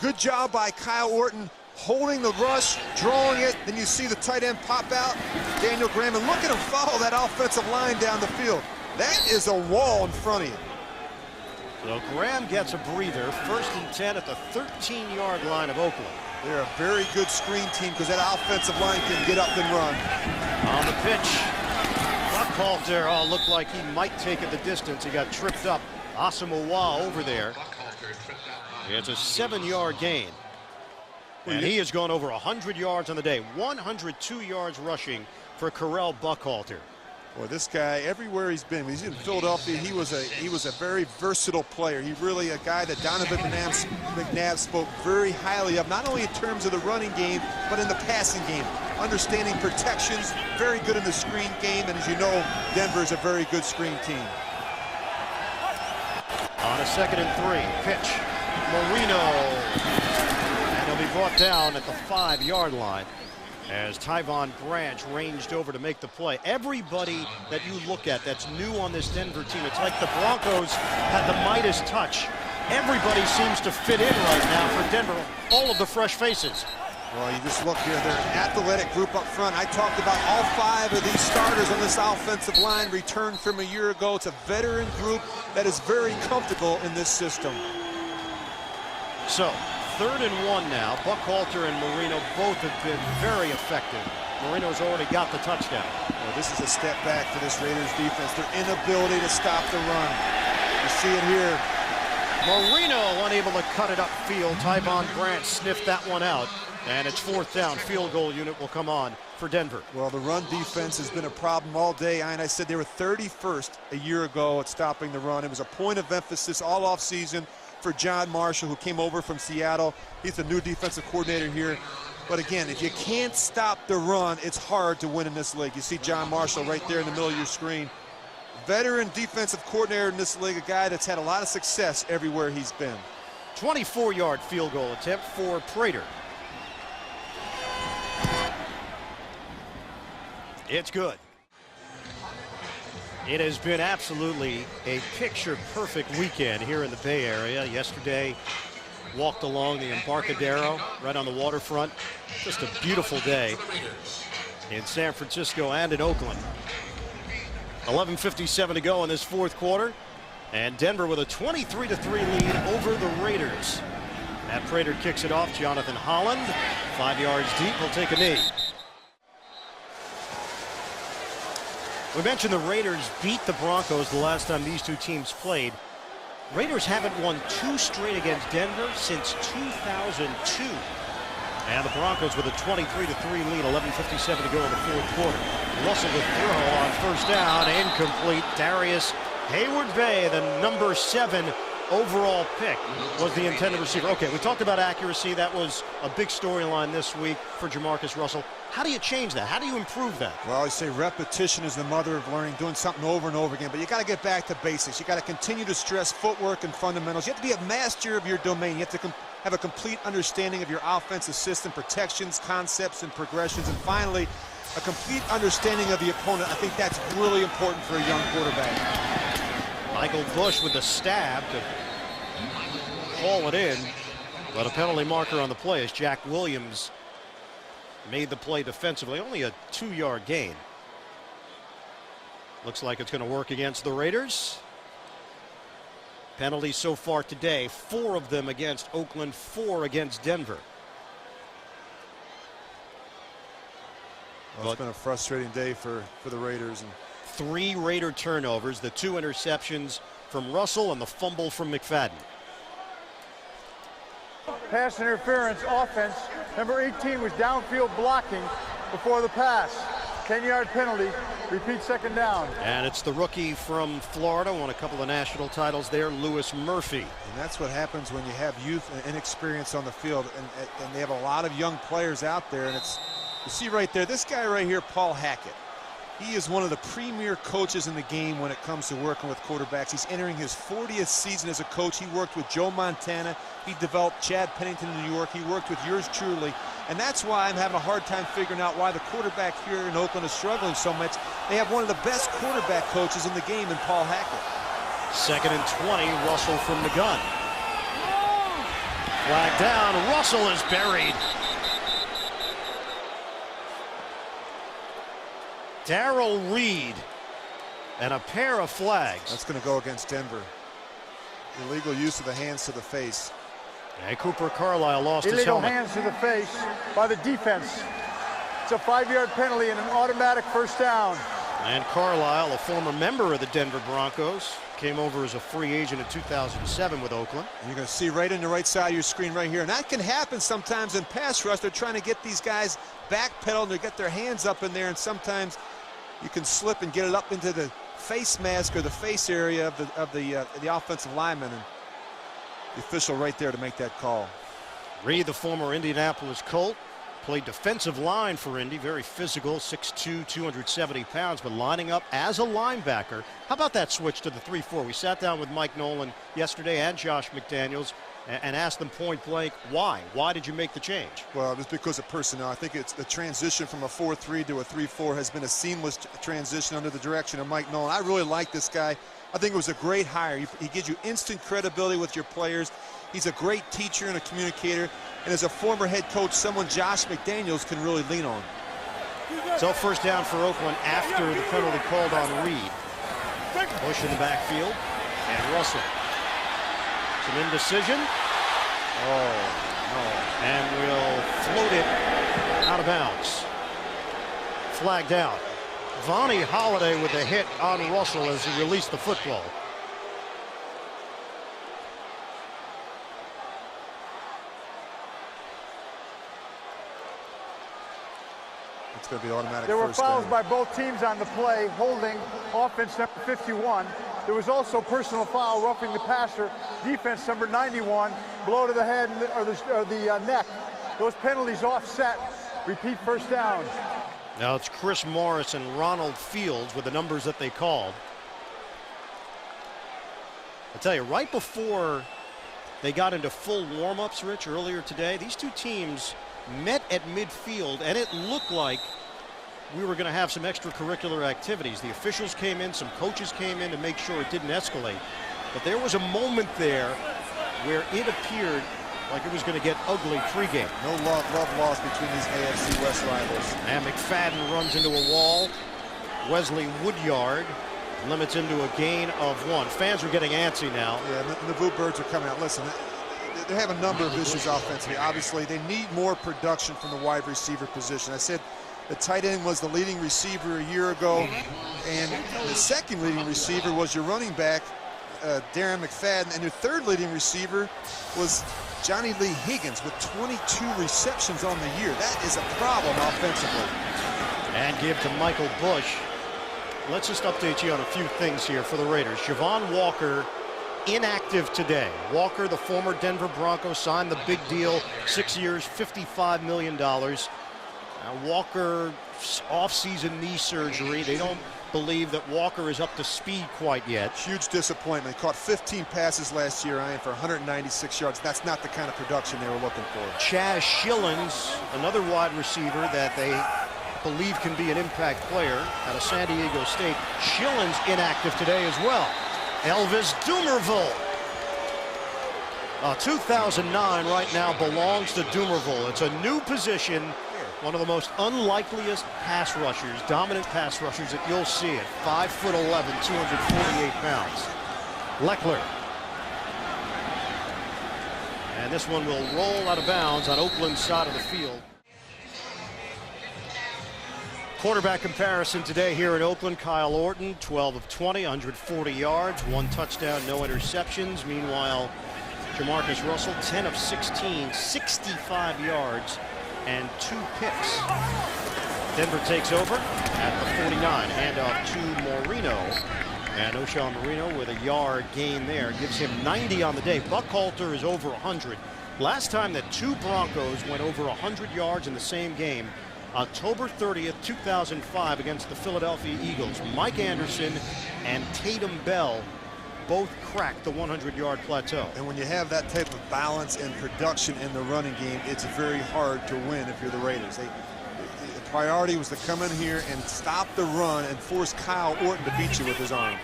Good job by Kyle Orton holding the rush, drawing it. Then you see the tight end pop out, Daniel Graham, and look at him follow that offensive line down the field. That is a wall in front of you. So Graham gets a breather. 1st and 10 at the 13-yard line of Oakland. They're a very good screen team because that offensive line can get up and run. On the pitch, Buckhalter looked like he might take it the distance. He got tripped up. Asamoah over there. It's a 7-yard gain. And he has gone over 100 yards on the day. 102 yards rushing for Karel Buckhalter. Boy, this guy, everywhere he's been, when he's in Philadelphia, he was a very versatile player. He really a guy that Donovan McNabb spoke very highly of, not only in terms of the running game, but in the passing game. Understanding protections, very good in the screen game, and as you know, Denver is a very good screen team. On a 2nd and 3, pitch, Marino. And he'll be brought down at the 5-yard line as Tyvon Branch ranged over to make the play. Everybody that you look at that's new on this Denver team, it's like the Broncos had the Midas touch. Everybody seems to fit in right now for Denver, all of the fresh faces. Well, you just look here, they're an athletic group up front. I talked about all 5 of these starters on this offensive line returned from a year ago. It's a veteran group that is very comfortable in this system. So, 3rd and 1 now. Buckhalter and Marino both have been very effective. Marino's already got the touchdown. Well, this is a step back for this Raiders defense. Their inability to stop the run. You see it here. Marino unable to cut it upfield. Tyvon Grant sniffed that one out. And it's 4th down. Field goal unit will come on for Denver. Well, the run defense has been a problem all day. And I said they were 31st a year ago at stopping the run. It was a point of emphasis all offseason for John Marshall, who came over from Seattle. He's the new defensive coordinator here. But again, if you can't stop the run, it's hard to win in this league. You see John Marshall right there in the middle of your screen. Veteran defensive coordinator in this league, a guy that's had a lot of success everywhere he's been. 24-yard field goal attempt for Prater. It's good. It has been absolutely a picture-perfect weekend here in the Bay Area. Yesterday, walked along the Embarcadero right on the waterfront. Just a beautiful day in San Francisco and in Oakland. 11:57 to go in this 4th quarter. And Denver with a 23-3 lead over the Raiders. Matt Prater kicks it off. Jonathan Holland, 5 yards deep, will take a knee. We mentioned the Raiders beat the Broncos the last time these two teams played. Raiders haven't won 2 straight against Denver since 2002. And the Broncos with a 23-3 lead, 11:57 to go in the 4th quarter. Russell with throw on 1st down, incomplete. Darius Hayward-Bay, the number 7 overall pick, was the intended receiver. Okay, we talked about accuracy. That was a big storyline this week for Jamarcus Russell. How do you change that? How do you improve that? Well, I say repetition is the mother of learning, doing something over and over again. But you got to get back to basics. You got to continue to stress footwork and fundamentals. You have to be a master of your domain. You have to have a complete understanding of your offensive system, protections, concepts, and progressions. And finally, a complete understanding of the opponent. I think that's really important for a young quarterback. Michael Bush with the stab to haul it in. But a penalty marker on the play as Jack Williams made the play defensively. Only a 2-yard gain. Looks like it's going to work against the Raiders. Penalties so far today, 4 of them against Oakland, 4 against Denver. Well, it's been a frustrating day for the Raiders. And 3 Raider turnovers, the 2 interceptions from Russell and the fumble from McFadden. Pass interference offense. Number 18 was downfield blocking before the pass. 10-yard penalty. Repeat 2nd down. And it's the rookie from Florida, won a couple of national titles there, Lewis Murphy. And that's what happens when you have youth and inexperience on the field. And they have a lot of young players out there. And it's, you see right there, this guy right here, Paul Hackett. He is one of the premier coaches in the game when it comes to working with quarterbacks. He's entering his 40th season as a coach. He worked with Joe Montana. He developed Chad Pennington in New York. He worked with yours truly. And that's why I'm having a hard time figuring out why the quarterback here in Oakland is struggling so much. They have one of the best quarterback coaches in the game in Paul Hackett. 2nd and 20, Russell from the gun. Flag down, Russell is buried. Darrell Reed and a pair of flags. That's going to go against Denver. Illegal use of the hands to the face. And Cooper Carlisle lost his Illegal helmet. hands to the face by the defense. It's a 5-yard penalty and an automatic 1st down. And Carlisle, a former member of the Denver Broncos, came over as a free agent in 2007 with Oakland. And you're going to see right in the right side of your screen right here. And that can happen sometimes in pass rush. They're trying to get these guys backpedal and they get their hands up in there, and sometimes you can slip and get it up into the face mask or the face area of the offensive lineman, and the official right there to make that call. Reed, the former Indianapolis Colt, played defensive line for Indy, very physical, 6'2", 270 pounds, but lining up as a linebacker. How about that switch to the 3-4? We sat down with Mike Nolan yesterday and Josh McDaniels and asked them point blank, why? Why did you make the change? Well, it's because of personnel. I think it's the transition from a 4-3 to a 3-4 has been a seamless transition under the direction of Mike Nolan. I really like this guy. I think it was a great hire. He gives you instant credibility with your players. He's a great teacher and a communicator. And as a former head coach, someone Josh McDaniels can really lean on. So 1st down for Oakland after the penalty called on Reed. Bush in the backfield. And Russell. Some indecision. Oh, no. And we'll float it out of bounds. Flag down. Vonnie Holiday with a hit on Russell as he released the football. It's going to be automatic. There were first fouls down. by both teams on the play, holding offense number 51. There was also personal foul, roughing the passer, defense number 91, blow to the head or the neck. Those penalties offset. Repeat first down. Now it's Chris Morris and Ronald Fields with the numbers that they called. I tell you, right before they got into full warm-ups, Rich, earlier today, these two teams met at midfield, and it looked like we were going to have some extracurricular activities. The officials came in, some coaches came in to make sure it didn't escalate. But there was a moment there where it appeared like it was going to get ugly pregame. No love lost between these AFC West rivals. And McFadden runs into a wall. Wesley Woodyard limits into a gain of 1. Fans are getting antsy now. Yeah, the Vu Birds are coming out. Listen, they have a number of issues offensively. Obviously, they need more production from the wide receiver position. I said the tight end was the leading receiver a year ago, and the second leading receiver was your running back, Darren McFadden, and your third leading receiver was Johnny Lee Higgins with 22 receptions on the year. That is a problem offensively. And give to Michael Bush. Let's just update you on a few things here for the Raiders. Javon Walker inactive today. Walker, the former Denver Broncos, signed the big deal, 6 years, $55 million. Walker, off-season knee surgery. They don't believe that Walker is up to speed quite yet. Huge disappointment. He caught 15 passes last year, Ian, for 196 yards. That's not the kind of production they were looking for. Chaz Schillings, another wide receiver that they believe can be an impact player out of San Diego State. Schillings inactive today as well. Elvis Dumervil. 2009 right now belongs to Dumervil. It's a new position. One of the most unlikeliest pass rushers, dominant pass rushers that you'll see at 5'11", 248 pounds. Leckler. And this one will roll out of bounds on Oakland's side of the field. Quarterback comparison today here in Oakland. Kyle Orton, 12 of 20, 140 yards, 1 touchdown, no interceptions. Meanwhile, Jamarcus Russell, 10 of 16, 65 yards, and 2 picks. Denver takes over at the 49. Handoff to Marino. And O'Shawn Marino with a yard gain there. Gives him 90 on the day. Buckhalter is over 100. Last time that 2 Broncos went over 100 yards in the same game, October 30th, 2005 against the Philadelphia Eagles. Mike Anderson and Tatum Bell both cracked the 100-yard plateau. And when you have that type of balance and production in the running game, it's very hard to win if you're the Raiders. The priority was to come in here and stop the run and force Kyle Orton to beat you with his arm.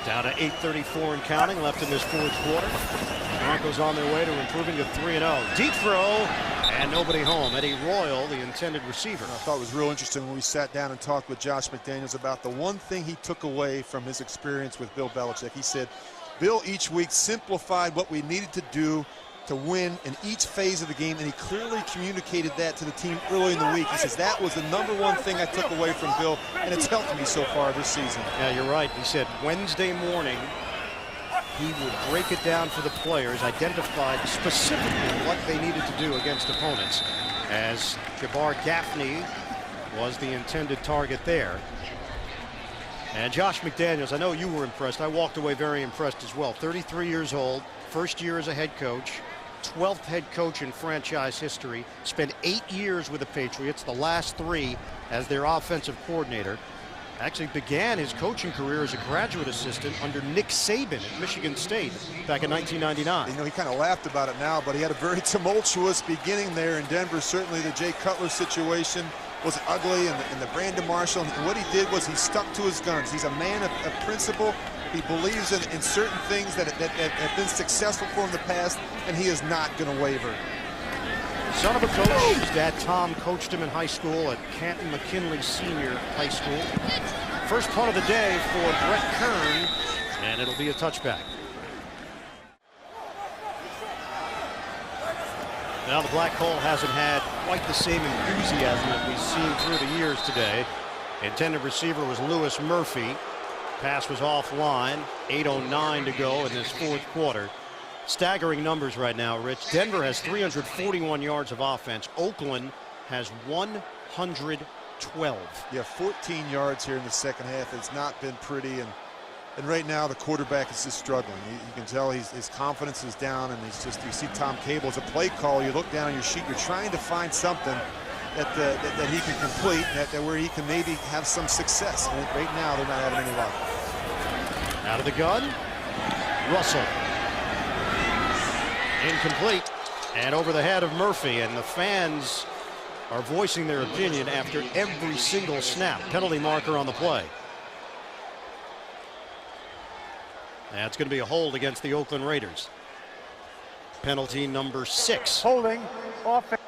Down to 8:34 and counting left in this 4th quarter. Broncos on their way to improving to 3-0. Deep throw, and nobody home. Eddie Royal, the intended receiver. I thought it was real interesting when we sat down and talked with Josh McDaniels about the one thing he took away from his experience with Bill Belichick. He said, Bill each week simplified what we needed to do to win in each phase of the game, and he clearly communicated that to the team early in the week. He says, that was the #1 thing I took away from Bill, and it's helped me so far this season. Yeah, you're right. He said Wednesday morning he would break it down for the players, identified specifically what they needed to do against opponents, as Jabbar Gaffney was the intended target there. And Josh McDaniels, I know you were impressed. I walked away very impressed as well. 33 years old, first year as a head coach, 12th head coach in franchise history, spent 8 years with the Patriots, the last 3 as their offensive coordinator. Actually began his coaching career as a graduate assistant under Nick Saban at Michigan State back in 1999. You know, he kind of laughed about it now, but he had a very tumultuous beginning there in Denver. Certainly the Jay Cutler situation was ugly, and the Brandon Marshall. And what he did was he stuck to his guns. He's a man of principle. He believes in certain things that have been successful for him in the past, and he is not going to waver. Son of a coach, his dad Tom coached him in high school at Canton McKinley Senior High School. First punt of the day for Brett Kern, and it'll be a touchback. Now the Black Hole hasn't had quite the same enthusiasm that we've seen through the years today. Intended receiver was Lewis Murphy. Pass was offline. 8:09 to go in this 4th quarter. Staggering numbers right now, Rich. Denver has 341 yards of offense. Oakland has 112. Yeah, 14 yards here in the second half. It's not been pretty, and right now the quarterback is just struggling. You can tell his confidence is down, and he's just, you see Tom Cable as a play caller, you look down on your sheet, you're trying to find something that he can complete, that where he can maybe have some success. And right now they're not having any luck. Out of the gun, Russell. Incomplete, and over the head of Murphy, and the fans are voicing their opinion after every single snap. Penalty marker on the play. That's going to be a hold against the Oakland Raiders. Penalty number 6. Holding, offense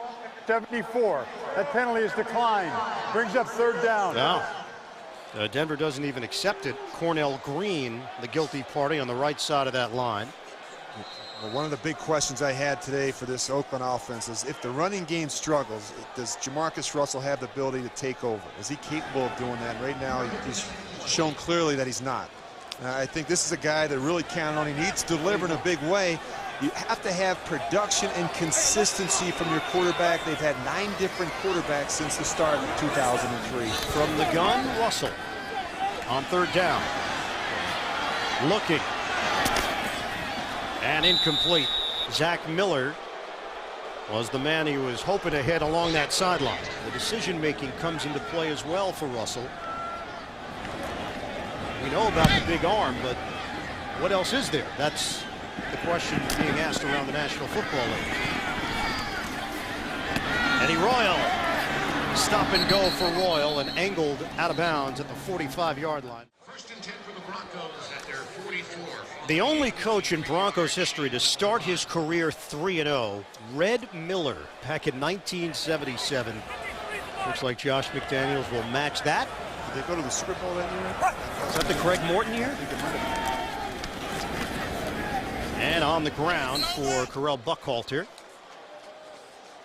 74. That penalty is declined. Brings up third down. Now, Denver doesn't even accept it. Cornell Green, the guilty party, on the right side of that line. Well, one of the big questions I had today for this Oakland offense is, if the running game struggles, does Jamarcus Russell have the ability to take over? Is he capable of doing that? And right now, he's shown clearly that he's not. I think this is a guy that really counted on. He needs to deliver in a big way. You have to have production and consistency from your quarterback. They've had 9 different quarterbacks since the start of 2003. From the gun, Russell on third down. Looking. And incomplete. Zach Miller was the man he was hoping to hit along that sideline. The decision-making comes into play as well for Russell. We know about the big arm, but what else is there? That's the question being asked around the National Football League. Eddie Royal. Stop and go for Royal, and angled out of bounds at the 45-yard line. First and 10 for the Broncos at their 44. The only coach in Broncos history to start his career 3-0, Red Miller, back in 1977. Looks like Josh McDaniels will match that. Did they go to the Super Bowl that year? Is that the Craig Morton year? And on the ground for Correll Buckhalter.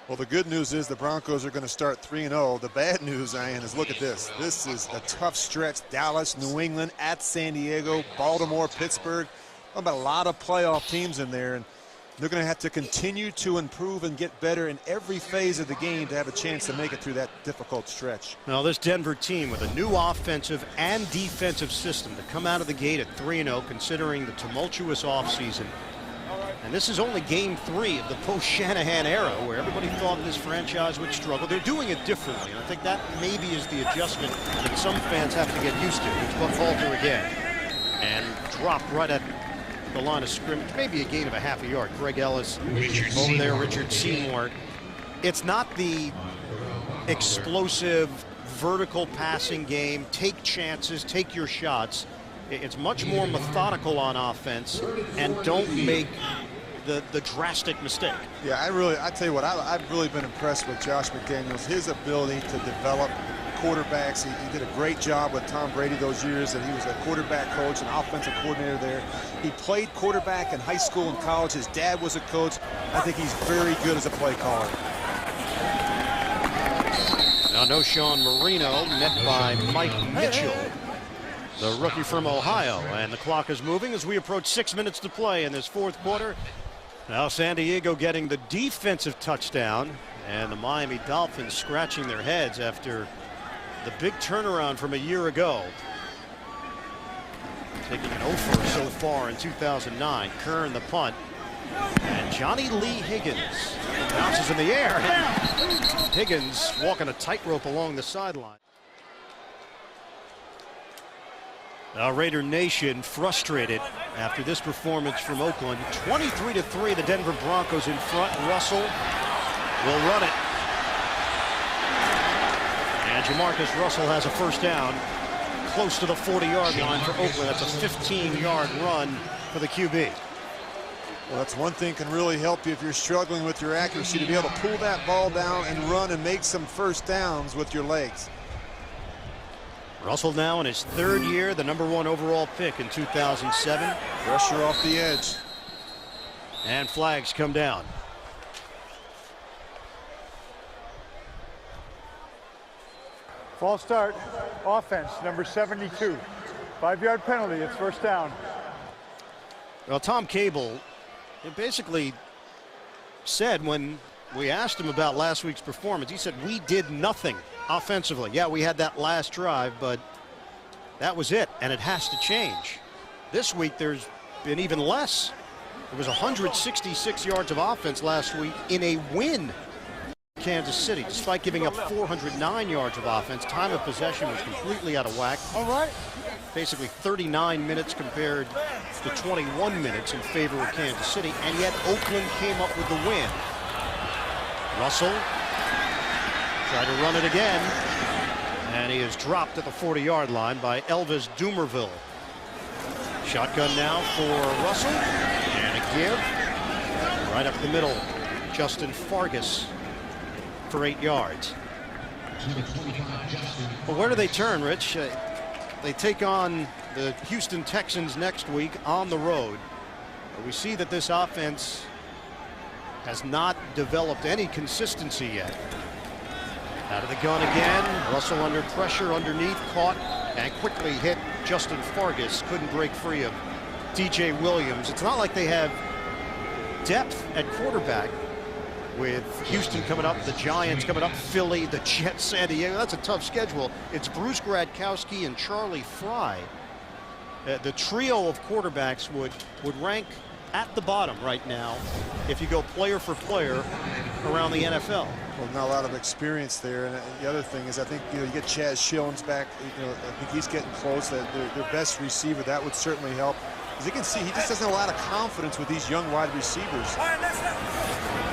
Well, the good news is the Broncos are going to start 3-0. The bad news, Ian, is look at this. This is a tough stretch. Dallas, New England, at San Diego, Baltimore, Pittsburgh. About a lot of playoff teams in there, and they're going to have to continue to improve and get better in every phase of the game to have a chance to make it through that difficult stretch. Now, this Denver team with a new offensive and defensive system to come out of the gate at 3-0, considering the tumultuous offseason. And this is only game 3 of the post-Shanahan era, where everybody thought this franchise would struggle. They're doing it differently, and I think that maybe is the adjustment that some fans have to get used to. It's Buckhalter again, and dropped right at the line of scrimmage, maybe a gain of a half a yard. Greg Ellis over there, Richard Seymour. It's not the explosive vertical passing game, take chances, take your shots. It's much more methodical on offense, and don't make the drastic mistake. Yeah, I tell you what, I've really been impressed with Josh McDaniels, his ability to develop quarterbacks. He did a great job with Tom Brady those years that he was a quarterback coach and offensive coordinator there. He played quarterback in high school and college. His dad was a coach. I think he's very good as a play caller. Now, no Sean Marino, met by Mike Mitchell, the rookie from Ohio, and the clock is moving as we approach 6 minutes to play in this fourth quarter. Now San Diego getting the defensive touchdown, and the Miami Dolphins scratching their heads after the big turnaround from a year ago. Taking an over so far in 2009. Kern the punt, and Johnny Lee Higgins bounces in the air. Higgins walking a tightrope along the sideline. Now Raider Nation frustrated after this performance from Oakland. 23-3, the Denver Broncos in front. Russell will run it. And Jamarcus Russell has a first down close to the 40-yard line for Oakland. That's a 15-yard run for the QB. Well, that's one thing can really help you if you're struggling with your accuracy, to be able to pull that ball down and run and make some first downs with your legs. Russell now in his 3rd year, the #1 overall pick in 2007. Pressure off the edge. And flags come down. False start, offense, number 72. 5-yard penalty, it's first down. Well, Tom Cable basically said when We asked him about last week's performance. He said, we did nothing offensively. Yeah, we had that last drive, but that was it, and it has to change. This week, there's been even less. There was 166 yards of offense last week in a win. Kansas City, despite giving up 409 yards of offense, time of possession was completely out of whack. All right. Basically 39 minutes compared to 21 minutes in favor of Kansas City, and yet Oakland came up with the win. Russell tried to run it again, and he is dropped at the 40-yard line by Elvis Dumervil. Shotgun now for Russell, and a give right up the middle. Justin Fargas for 8 yards. Well, where do they turn, Rich? They take on the Houston Texans next week on the road. We see that this offense has not developed any consistency yet. Out of the gun again. Russell under pressure underneath, caught and quickly hit Justin Fargas. Couldn't break free of DJ Williams. It's not like they have depth at quarterback with Houston coming up, the Giants coming up, Philly, the Jets, San Diego. That's a tough schedule. It's Bruce Gradkowski and Charlie Fry. The trio of quarterbacks would rank at the bottom right now if you go player for player around the NFL. Well, not a lot of experience there, and the other thing is I think you get Chaz Schillens back. I think he's getting close. Their best receiver, that would certainly help. As you can see, he just doesn't have a lot of confidence with these young wide receivers.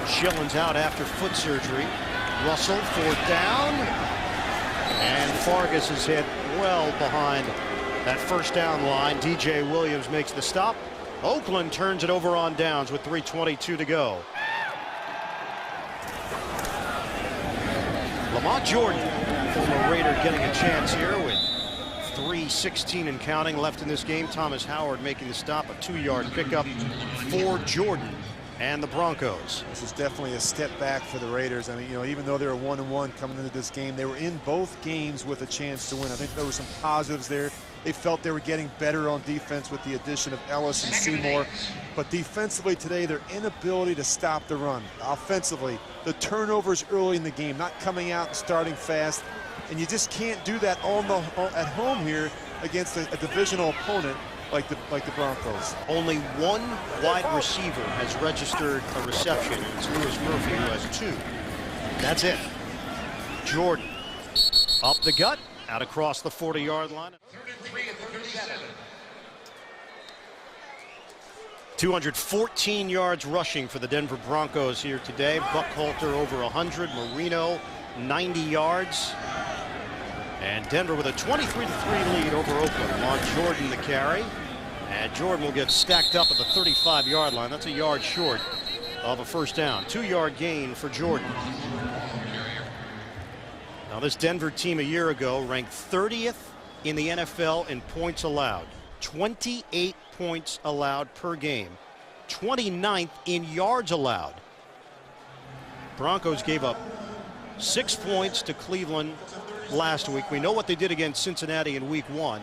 Schillens out after foot surgery. Russell, 4th down, and Fargas is hit well behind that first down line. DJ Williams makes the stop. Oakland turns it over on downs with 3:22 to go. Lamont Jordan, former Raider, getting a chance here with 3:16 and counting left in this game. Thomas Howard making the stop, a 2-yard pickup for Jordan and the Broncos. This is definitely a step back for the Raiders. I mean, even though they were 1-1 coming into this game, they were in both games with a chance to win. I think there were some positives there. They felt they were getting better on defense with the addition of Ellis and Seymour. But defensively today, their inability to stop the run. Offensively, the turnovers early in the game, not coming out and starting fast. And you just can't do that at home here against a divisional opponent like the Broncos. Only one wide receiver has registered a reception, and it's Lewis Murphy, who has 2. That's it. Jordan up the gut, out across the 40-yard line. 214 yards rushing for the Denver Broncos here today. Buckhalter over 100, Marino 90 yards. And Denver with a 23-3 lead over Oakland. On Jordan the carry. And Jordan will get stacked up at the 35-yard line. That's a yard short of a first down. 2-yard gain for Jordan. Now this Denver team a year ago ranked 30th in the NFL in points allowed. 28 points allowed per game. 29th in yards allowed. Broncos gave up 6 points to Cleveland last week. We know what they did against Cincinnati in week 1.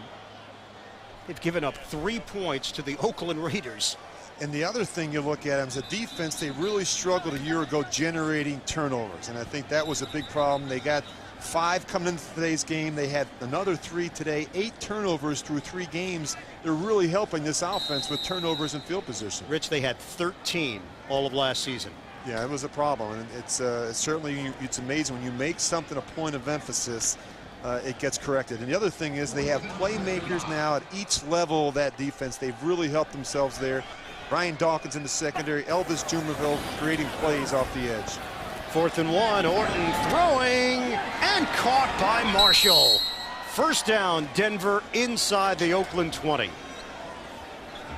They've given up 3 points to the Oakland Raiders. And the other thing you look at them is a defense. They really struggled a year ago generating turnovers, and I think that was a big problem. They got 5 coming into today's game. They had another 3 today. 8 turnovers through 3 games. They're really helping this offense with turnovers and field position. Rich, they had 13 all of last season. Yeah, it was a problem, and it's certainly, it's amazing when you make something a point of emphasis, it gets corrected. And the other thing is they have playmakers now at each level of that defense. They've really helped themselves there. Brian Dawkins in the secondary, Elvis Dumervil creating plays off the edge. 4th and 1, Orton throwing and caught by Marshall. First down, Denver inside the Oakland 20.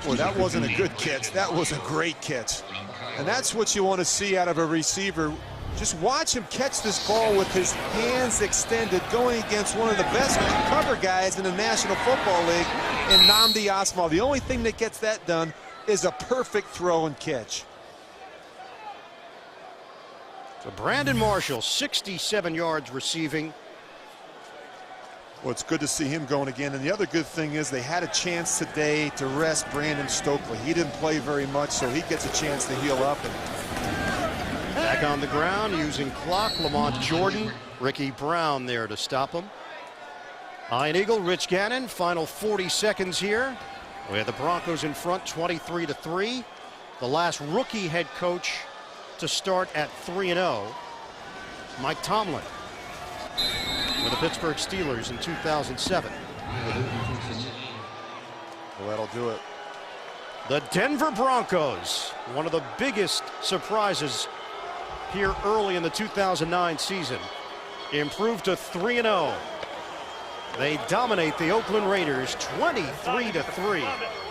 Boy, that wasn't a good catch. That was a great catch. And that's what you want to see out of a receiver. Just watch him catch this ball with his hands extended, going against one of the best cover guys in the National Football League in Nnamdi Asomugha. The only thing that gets that done is a perfect throw and catch. So Brandon Marshall, 67 yards receiving. Well, it's good to see him going again. And the other good thing is they had a chance today to rest Brandon Stokely. He didn't play very much, so he gets a chance to heal up. And back back on the ground using clock. Lamont Jordan, Ricky Brown there to stop him. Iron Eagle, Rich Gannon, final 40 seconds here. We have the Broncos in front 23-3. The last rookie head coach to start at 3-0, Mike Tomlin, with the Pittsburgh Steelers in 2007. Well, that'll do it. The Denver Broncos, one of the biggest surprises here early in the 2009 season, improved to 3-0. They dominate the Oakland Raiders 23-3.